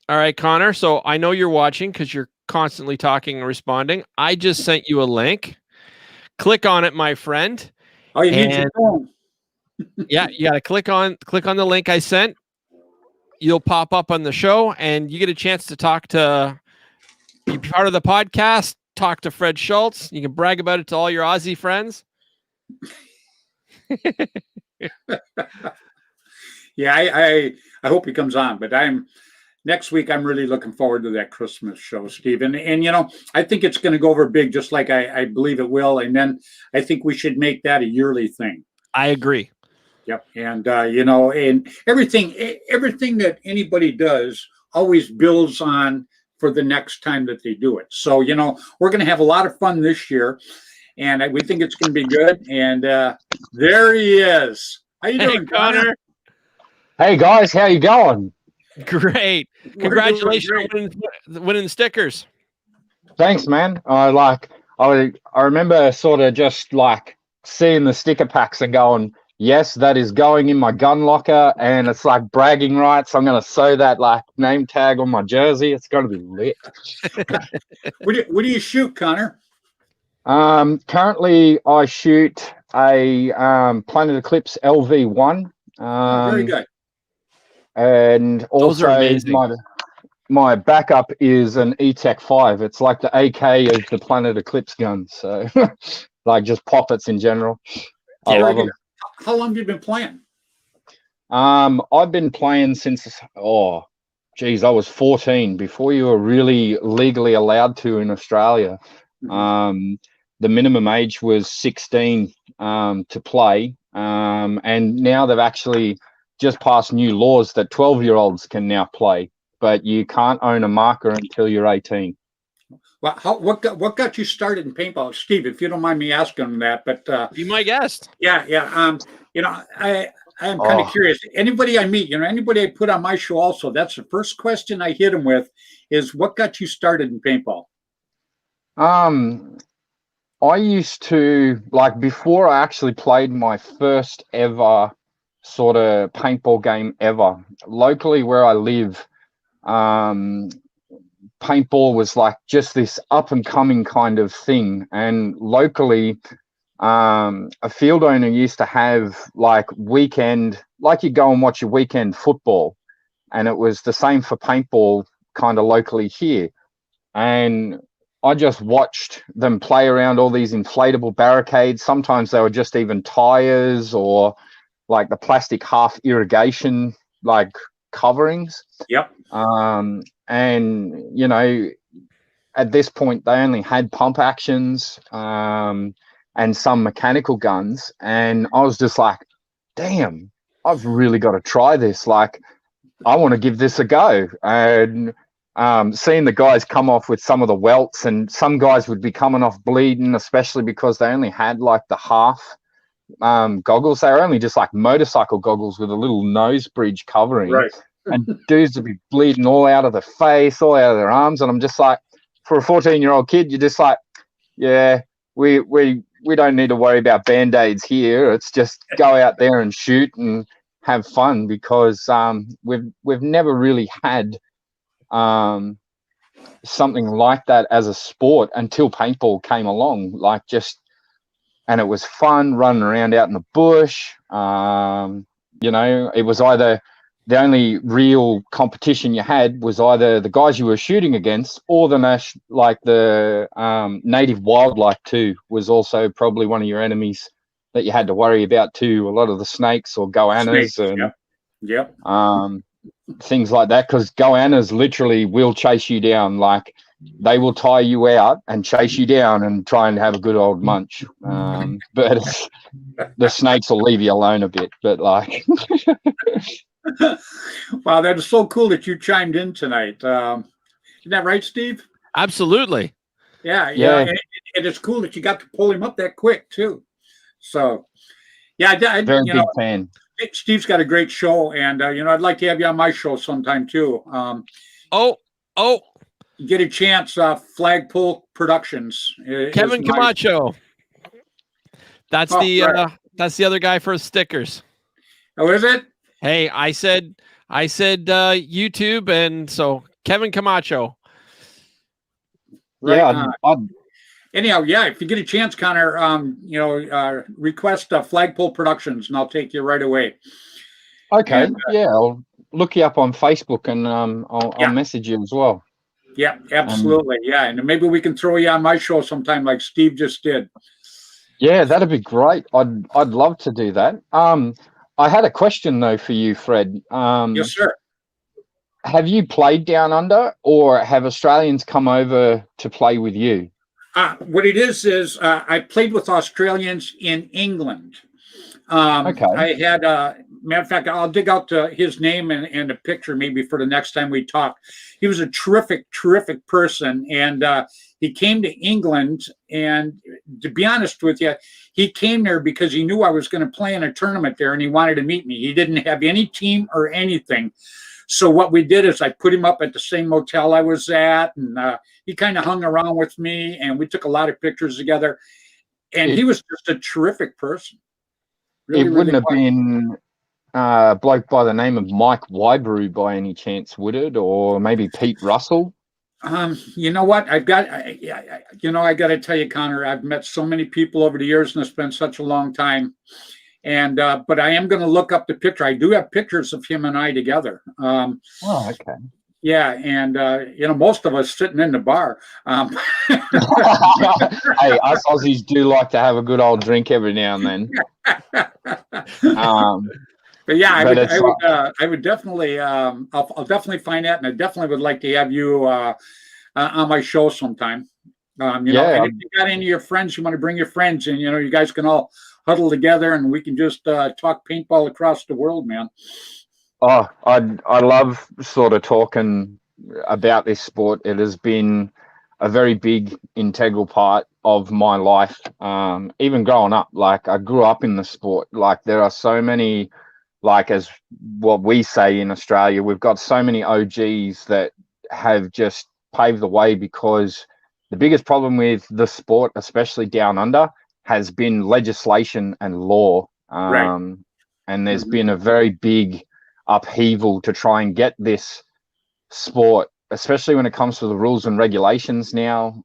All right, Connor. So I know you're watching because you're constantly talking and responding. I just sent you a link. Click on it, my friend. Oh, you need your phone. Yeah, you got to click on the link I sent. You'll pop up on the show, and you get a chance to be part of the podcast. Talk to Fred Schultz. You can brag about it to all your Aussie friends. Yeah, I hope he comes on, but next week, I'm really looking forward to that Christmas show, Steve. And I think it's going to go over big, just like I believe it will. And then I think we should make that a yearly thing. I agree. Yep. And, and everything that anybody does always builds on for the next time that they do it. So, we're going to have a lot of fun this year, and we think it's going to be good. And there he is. How you doing, Connor? Hey, guys. How you going? Great. Congratulations on winning the stickers. Thanks, man. I remember sort of just like seeing the sticker packs and going, yes, that is going in my gun locker, and it's like bragging rights. I'm going to sew that like name tag on my jersey. It's going to be lit. What do you shoot, Connor? Currently I shoot a Planet Eclipse LV1. Very good. And also my backup is an E-Tech 5. It's like the AK of the Planet Eclipse gun. So like just poppets in general. I love them. How long have you been playing? I've been playing since, I was 14, before you were really legally allowed to in Australia. The minimum age was 16 to play, and now they've actually just passed new laws that 12-year-olds can now play, but you can't own a marker until you're 18. Well, what got you started in paintball, Steve? If you don't mind me asking that, but Be my guest. yeah. I am kind of curious. Anybody I meet, anybody I put on my show, also, that's the first question I hit them with is, what got you started in paintball? I used to, like, before I actually played my first ever sort of paintball game ever, locally where I live, paintball was like just this up and coming kind of thing. And locally, a field owner used to have like weekend, like you go and watch your weekend football, and it was the same for paintball kind of locally here. And I just watched them play around all these inflatable barricades. Sometimes they were just even tires or like the plastic half irrigation like coverings. Yep. And at this point they only had pump actions and some mechanical guns, and I was just like, damn, I've really got to try this. Like, I want to give this a go. And seeing the guys come off with some of the welts, and some guys would be coming off bleeding, especially because they only had like the half goggles. They were only just like motorcycle goggles with a little nose bridge covering. Right. And dudes would be bleeding all out of their face, all out of their arms. And I'm just like, for a 14-year-old kid, you're just like, yeah, we don't need to worry about Band-Aids here. It's just go out there and shoot and have fun, because we've never really had something like that as a sport until paintball came along. Like, just, and it was fun running around out in the bush. It was either the only real competition you had was either the guys you were shooting against, or the native wildlife too was also probably one of your enemies that you had to worry about too. A lot of the snakes or goannas and things like that, because goannas literally will chase you down. Like, they will tire you out and chase you down and try and have a good old munch. But the snakes will leave you alone a bit. But like, wow, that is so cool that you chimed in tonight. Isn't that right, Steve? Absolutely. Yeah. And it's cool that you got to pull him up that quick too. So, yeah, very big fan. Steve's got a great show, and I'd like to have you on my show sometime too. You get a chance. Flagpole Productions. Kevin Camacho. That's that's the other guy for stickers. Oh, is it? Hey, I said YouTube, and so Kevin Camacho. Right. Yeah. Anyhow, if you get a chance, Connor, request Flagpole Productions, and I'll take you right away. Okay. And, I'll look you up on Facebook, and I'll message you as well. Yeah, absolutely. And maybe we can throw you on my show sometime, like Steve just did. Yeah, that'd be great. I'd love to do that. I had a question though for you, Fred. Yes, sir. Have you played down under, or have Australians come over to play with you? What it is I played with Australians in England. Okay. I had, matter of fact, I'll dig out his name and a picture maybe for the next time we talk. He was a terrific, terrific person. And he came to England. And to be honest with you, he came there because he knew I was going to play in a tournament there, and he wanted to meet me. He didn't have any team or anything. So what we did is I put him up at the same motel I was at, and he kind of hung around with me, and we took a lot of pictures together. And he was just a terrific person. Really, it wouldn't have been a bloke by the name of Mike Wybrew by any chance, would it? Or maybe Pete Russell? You know what? I got to tell you, Connor, I've met so many people over the years, and it's been such a long time. And but I am going to look up the picture. I do have pictures of him and I together. Okay. Yeah, and most of us sitting in the bar. Hey, us Aussies do like to have a good old drink every now and then. But yeah, But it's I would definitely, I'll definitely find that, and I definitely would like to have you on my show sometime. You know, yeah. and if you got any of your friends, you want to bring your friends, and you know, you guys can all huddle together, and we can just talk paintball across the world, man. Oh, I love sort of talking about this sport. It has been a very big integral part of my life. Even growing up, like I grew up in the sport. Like there are so many, like as what we say in Australia, we've got so many OGs that have just paved the way, because the biggest problem with the sport, especially down under, has been legislation and law. Right. And there's been a very big upheaval to try and get this sport, especially when it comes to the rules and regulations now.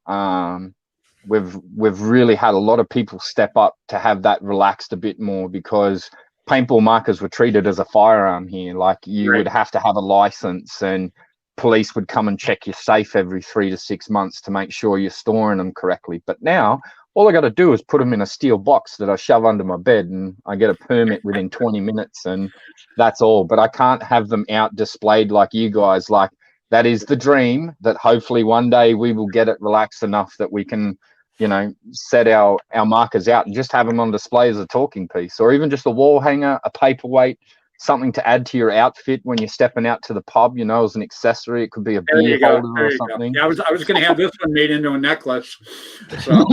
We've really had a lot of people step up to have that relaxed a bit more, because paintball markers were treated as a firearm here. Like you would have to have a license, and police would come and check your safe every 3 to 6 months to make sure you're storing them correctly. But now all I got to do is put them in a steel box that I shove under my bed, and I get a permit within 20 minutes, and that's all. But I can't have them out displayed like you guys. Like that is the dream, that hopefully one day we will get it relaxed enough that we can, you know, set our markers out and just have them on display as a talking piece, or even just a wall hanger, a paperweight, something to add to your outfit when you're stepping out to the pub, you know, as an accessory. It could be a beer holder or something. Yeah, I was going to have this one made into a necklace. So.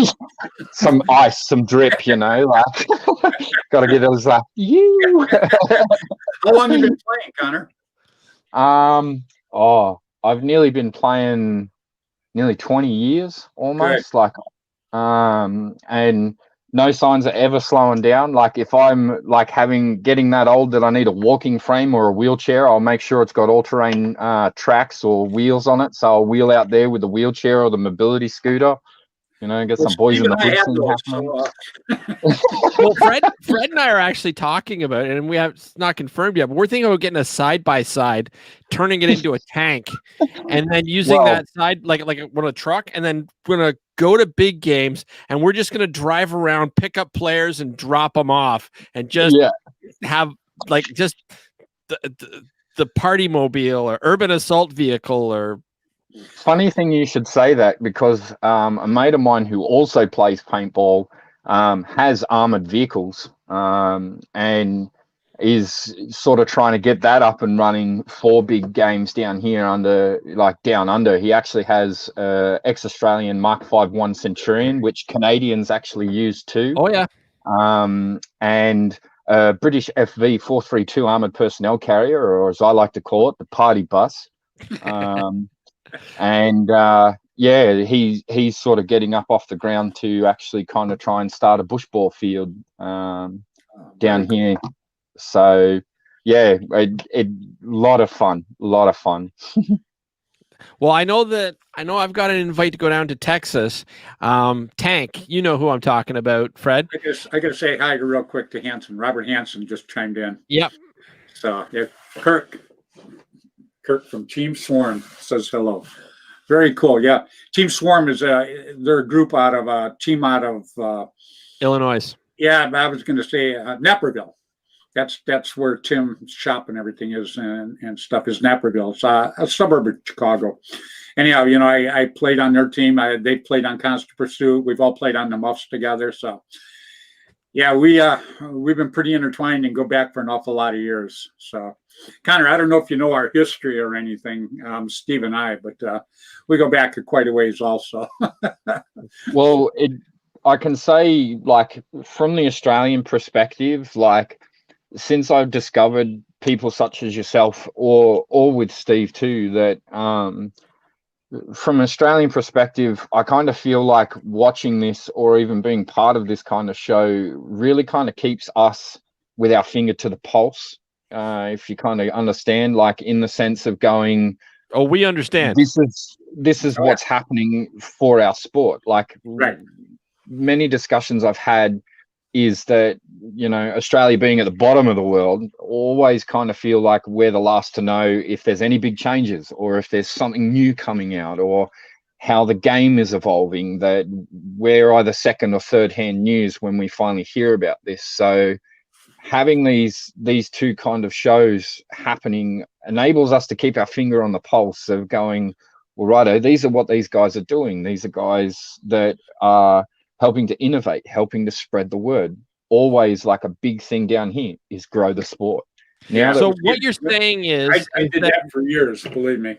Some ice, some drip, you know, like got to get those like you. How long have you been playing, Connor? I've nearly been playing nearly 20 years almost. Good. Like and no signs of ever slowing down. Like if I'm like getting that old that I need a walking frame or a wheelchair, I'll make sure it's got all-terrain tracks or wheels on it, so I'll wheel out there with the wheelchair or the mobility scooter. You know, get some boys in the hood scene happening. Well, Fred and I are actually talking about it, and we have it's not confirmed yet, but we're thinking about getting a side-by-side, turning it into a tank, and then using that side like on a truck, and then we're gonna go to big games, and we're just gonna drive around, pick up players, and drop them off, and just have like just the party mobile or urban assault vehicle or. Funny thing you should say that, because a mate of mine who also plays paintball has armored vehicles and is sort of trying to get that up and running for big games down here down under. He actually has ex-Australian Mark 5.1 Centurion, which Canadians actually use too. Oh yeah. And British FV 432 armored personnel carrier, or as I like to call it, the party bus. And he's sort of getting up off the ground to actually kind of try and start a bushball field down here. So a lot of fun. Well, I know I've got an invite to go down to Texas. Tank, you know who I'm talking about, Fred. I gotta say hi real quick to Hanson. Robert Hanson just chimed in. Yep. So Kirk from Team Swarm says hello. Very cool. Yeah, Team Swarm is they're a group out of Illinois. Yeah, I was going to say Naperville. That's where Tim's shop and everything is, and stuff is Naperville. It's a suburb of Chicago. Anyhow, you know, I played on their team. They played on Constant Pursuit. We've all played on the Muffs together. So yeah, we've been pretty intertwined and go back for an awful lot of years. So, Connor, I don't know if you know our history or anything, Steve and I, but we go back quite a ways also. Well, I can say, like, from the Australian perspective, like, since I've discovered people such as yourself, or with Steve too, that from an Australian perspective, I kind of feel like watching this or even being part of this kind of show really kind of keeps us with our finger to the pulse. If you kind of understand, like in the sense of going, oh, we understand. This is what's happening for our sport. Like, right. Many discussions I've had is that, you know, Australia being at the bottom of the world, always kind of feel like we're the last to know if there's any big changes or if there's something new coming out or how the game is evolving, that we're either second or third hand news when we finally hear about this. So having these two kind of shows happening enables us to keep our finger on the pulse of going, well, righto, these are what these guys are doing. These are guys that are helping to innovate, helping to spread the word. Always like a big thing down here is grow the sport. Yeah. So what you're saying is I did that for years, believe me.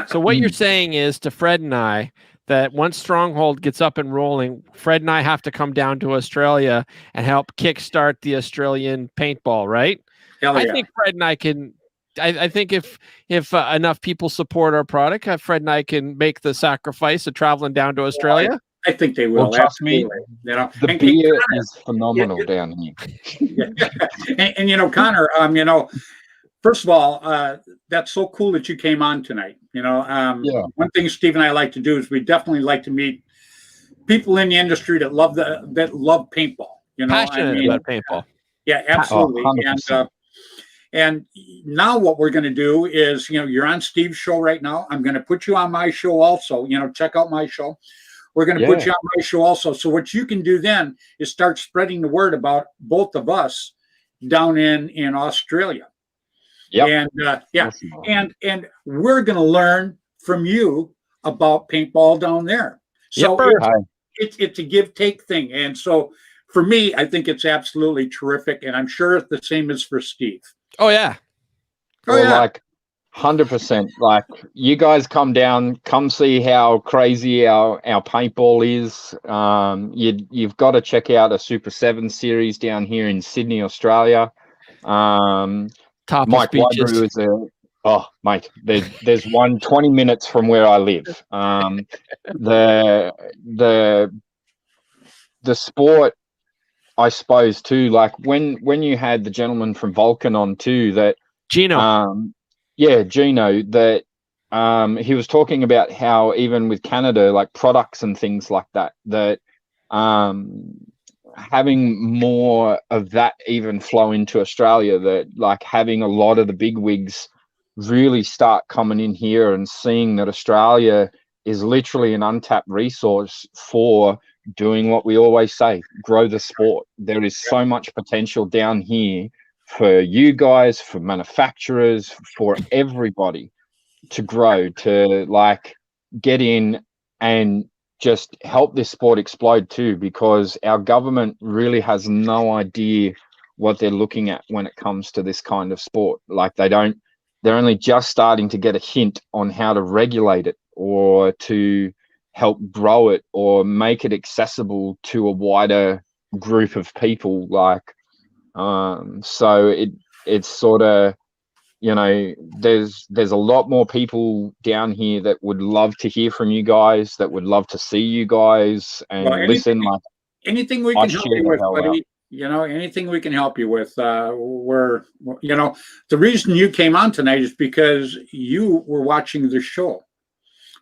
So what you're saying is to Fred and I that once Stronghold gets up and rolling, Fred and I have to come down to Australia and help kickstart the Australian paintball, right? Hell yeah. I think Fred and I can. I think if enough people support our product, Fred and I can make the sacrifice of traveling down to Australia. I think they will. Well, trust me, you know, the beer is phenomenal down here. And you know, Connor, you know, first of all, that's so cool that you came on tonight. You know, one thing Steve and I like to do is we definitely like to meet people in the industry that love paintball. You know, Passionate about paintball. Yeah, absolutely. 100%. And now what we're going to do is, you know, you're on Steve's show right now. I'm going to put you on my show also. You know, check out my show. We're going to put you on my show also. So what you can do then is start spreading the word about both of us down in Australia. Yeah. And and we're going to learn from you about paintball down there. So it's a give take thing. And so for me, I think it's absolutely terrific. And I'm sure the same is for Steve. Oh yeah. Like 100%. Like you guys come down, come see how crazy our paintball is. You've got to check out a Super 7 series down here in Sydney, Australia. Top Mike Wybrew is mate, there's one 20 minutes from where I live. The sport, I suppose too, like when you had the gentleman from Valken on too, that Geno. Geno, that he was talking about how even with Canada, like products and things like that, having more of that even flow into Australia, that like having a lot of the big wigs really start coming in here and seeing that Australia is literally an untapped resource for doing what we always say, grow the sport. There is so much potential down here for you guys, for manufacturers, for everybody to grow, to like get in and just help this sport explode too, because our government really has no idea what they're looking at when it comes to this kind of sport. Like they're only just starting to get a hint on how to regulate it or to help grow it or make it accessible to a wider group of people. Like, so it's sort of, you know, there's a lot more people down here that would love to hear from you guys, that would love to see you guys and listen. Like anything we can help you with, buddy. You know, anything we can help you with. We're, you know, the reason you came on tonight is because you were watching the show.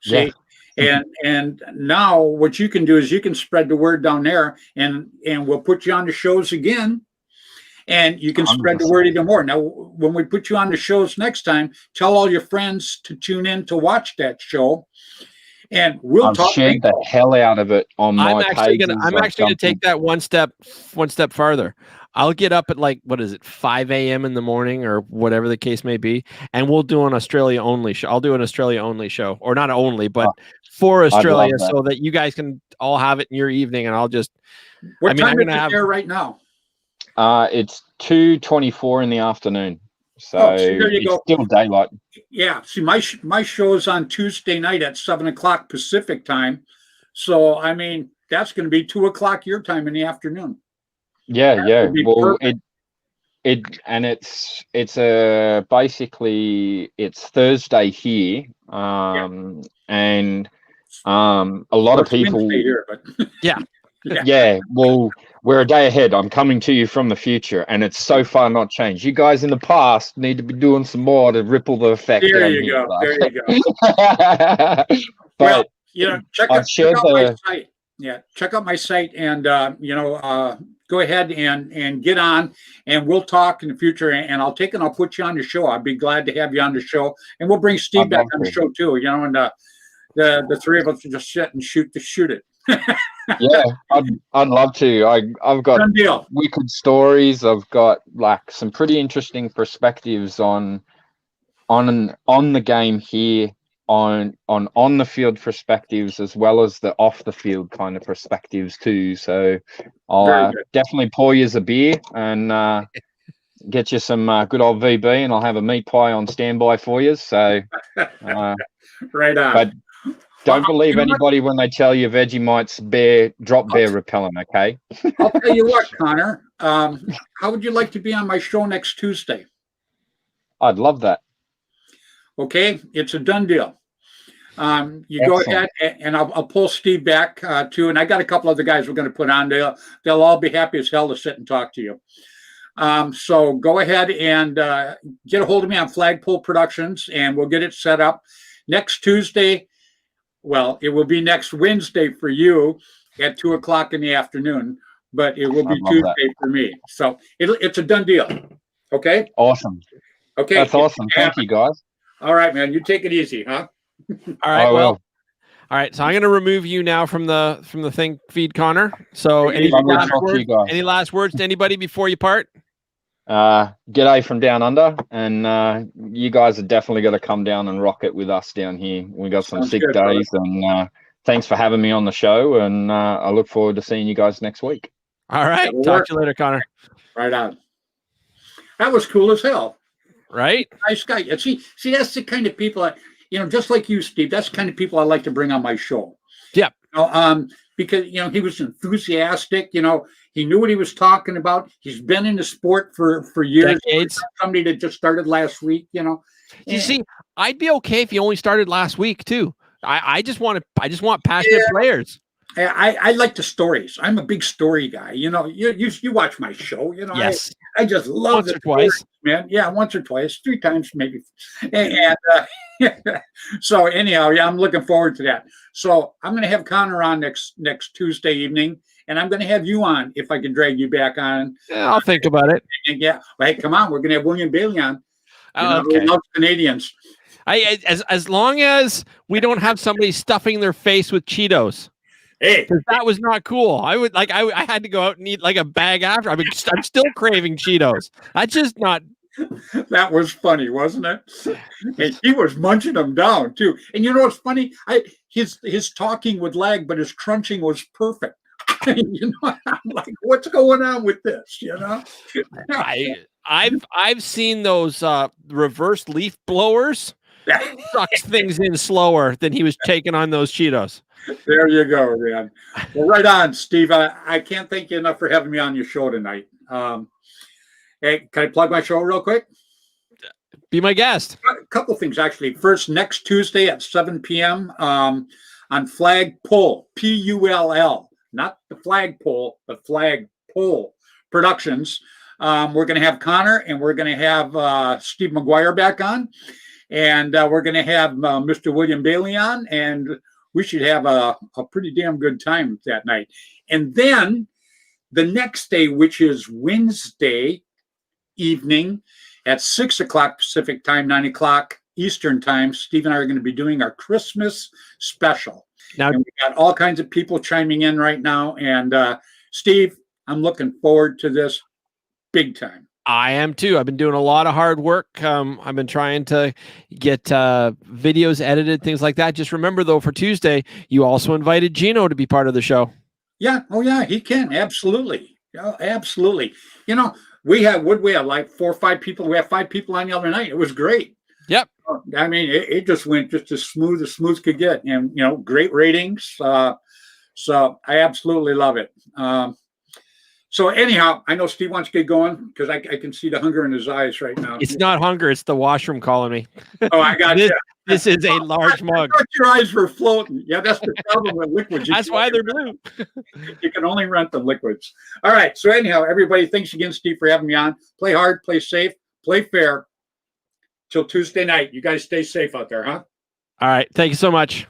See? Yeah. And now what you can do is you can spread the word down there, and we'll put you on the shows again. And you can spread the word even more. Now, when we put you on the shows next time, tell all your friends to tune in to watch that show. And we'll talk. Shared the hell out of it on my page. I'm actually gonna take that one step farther. I'll get up at like, what is it, 5 a.m. in the morning or whatever the case may be, and we'll do an Australia only show. I'll do an Australia only show, or not only, but for Australia, so that you guys can all have it in your evening. And I'll just. What time is it there right now? It's 2:24 in the afternoon, so there you go. Still daylight. Yeah. See, my show is on Tuesday night at 7:00 Pacific time, so I mean that's going to be 2:00 your time in the afternoon. Yeah. Well, it's basically it's Thursday here, and a lot of people here, but yeah. Well, we're a day ahead. I'm coming to you from the future, and it's so far not changed. You guys in the past need to be doing some more to ripple the effect. There you go. But well, you know, check out my site. Yeah, check out my site, and go ahead and get on, and we'll talk in the future. And I'll put you on the show. I'd be glad to have you on the show, and we'll bring Steve back on the show too. You know, and the three of us will just sit and shoot it. Yeah, I'd love to. I've got Done deal. wicked stories. I've got like some pretty interesting perspectives on the game here, on the field perspectives as well as the off the field kind of perspectives too. So I'll Very good. definitely pour you a beer and get you some good old VB, and I'll have a meat pie on standby for you. So, Right on. but don't believe you know what? anybody when they tell you Vegemite's drop bear repellent. Okay. I'll tell you what, Connor. How would you like to be on my show next Tuesday? I'd love that. Okay, it's a done deal. You Excellent. go ahead and I'll pull Steve back too, and I got a couple other guys we're going to put on. They'll all be happy as hell to sit and talk to you. So go ahead and get a hold of me on Flagpole Productions, and we'll get it set up next Tuesday. Well, it will be next Wednesday for you at 2:00 in the afternoon, but it will be Tuesday for me. So it's a done deal. Okay. Awesome. Okay. That's awesome. Thank you, guys. All right, man. You take it easy, huh? All right. Well, all right. So I'm going to remove you now from the thing feed, Connor. So any last words to anybody before you part? G'day from down under, and you guys are definitely got to come down and rock it with us down here. We got some sick days, and thanks for having me on the show, and I look forward to seeing you guys next week. All right. Talk to you later, Connor. Right on. That was cool as hell. Right? Nice guy. See, that's the kind of people, just like you, Steve, that's the kind of people I like to bring on my show. Yep. Because, he was enthusiastic, he knew what he was talking about. He's been in the sport for years. Decades. Somebody that just started last week, You see, I'd be okay if he only started last week too. I just want passionate players. I like the stories. I'm a big story guy. You watch my show. Yes. I just love Once or twice, man. Yeah, once or twice, 3 times maybe. And so anyhow, yeah, I'm looking forward to that. So I'm going to have Connor on next Tuesday evening, and I'm going to have you on if I can drag you back on. Yeah, I'll think about it. Yeah, well, hey, come on, we're going to have William Bailey on. Okay. Who loves Canadians. As long as we don't have somebody stuffing their face with Cheetos. Hey, because that was not cool. I had to go out and eat like a bag after. I'm still craving Cheetos. That's just not. That was funny, wasn't it? And he was munching them down too. And you know what's funny? His talking would lag, but his crunching was perfect. I'm like, what's going on with this? I've seen those reverse leaf blowers. Sucks things in slower than he was taking on those Cheetos. There you go, man. Well, right on, Steve. I can't thank you enough for having me on your show tonight. Hey, can I plug my show real quick? Be my guest. A couple things, actually. First, next Tuesday at 7 p.m. On Flagpole, Pull, not the flagpole, but Flagpole Productions. We're going to have Connor, and we're going to have Steve McGuire back on, and we're going to have Mr. William Bailey on, and we should have a pretty damn good time that night. And then the next day, which is Wednesday evening at 6 o'clock Pacific time, 9 o'clock Eastern time, Steve and I are going to be doing our Christmas special. Now, and we got all kinds of people chiming in right now. And Steve, I'm looking forward to this big time. I am too. I've been doing a lot of hard work. I've been trying to get videos edited, things like that. Just remember, though, for Tuesday, you also invited Geno to be part of the show. Yeah. Oh, yeah, he can. Absolutely. Oh, absolutely. We have like 4 or 5 people. We have 5 people on the other night. It was great. Yep. I mean, it just went just as smooth could get, and great ratings. So I absolutely love it. So anyhow, I know Steve wants to get going because I can see the hunger in his eyes right now. It's not hunger; it's the washroom calling me. Oh, I got this. This is a large mug. I thought your eyes were floating. Yeah, that's the problem with liquids. That's why they're blue. You can only rent the liquids. All right. So anyhow, everybody, thanks again, Steve, for having me on. Play hard, play safe, play fair. Till Tuesday night. You guys stay safe out there, huh? All right. Thank you so much.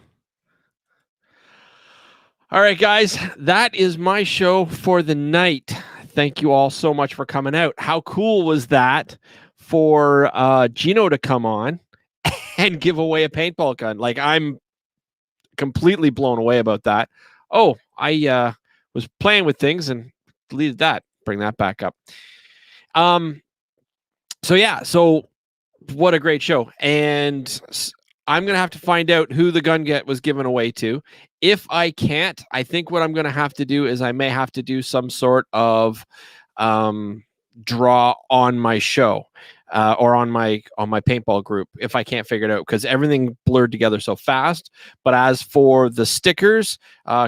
All right, guys. That is my show for the night. Thank you all so much for coming out. How cool was that for Geno to come on and give away a paintball gun? Like, I'm completely blown away about that. Oh, I was playing with things and deleted that. Bring that back up. So yeah, so what a great show. And I'm going to have to find out who the gun was given away to. If I can't, I think what I'm going to have to do is I may have to do some sort of draw on my show or on my paintball group if I can't figure it out, because everything blurred together so fast. But as for the stickers,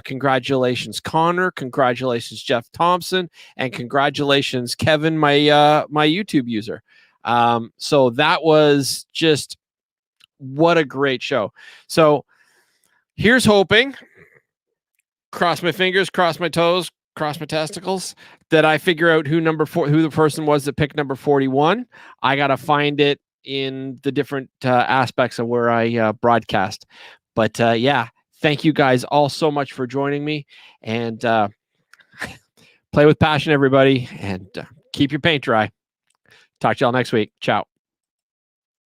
congratulations Connor, congratulations Jeff Thompson, and congratulations Kevin, my YouTube user. So that was just, what a great show. So here's hoping, cross my fingers, cross my toes, cross my testicles, that I figure out who the person was that picked number 41. I got to find it in the different aspects of where I broadcast. But yeah, thank you guys all so much for joining me, and play with passion, everybody, and keep your paint dry. Talk to y'all next week. Ciao.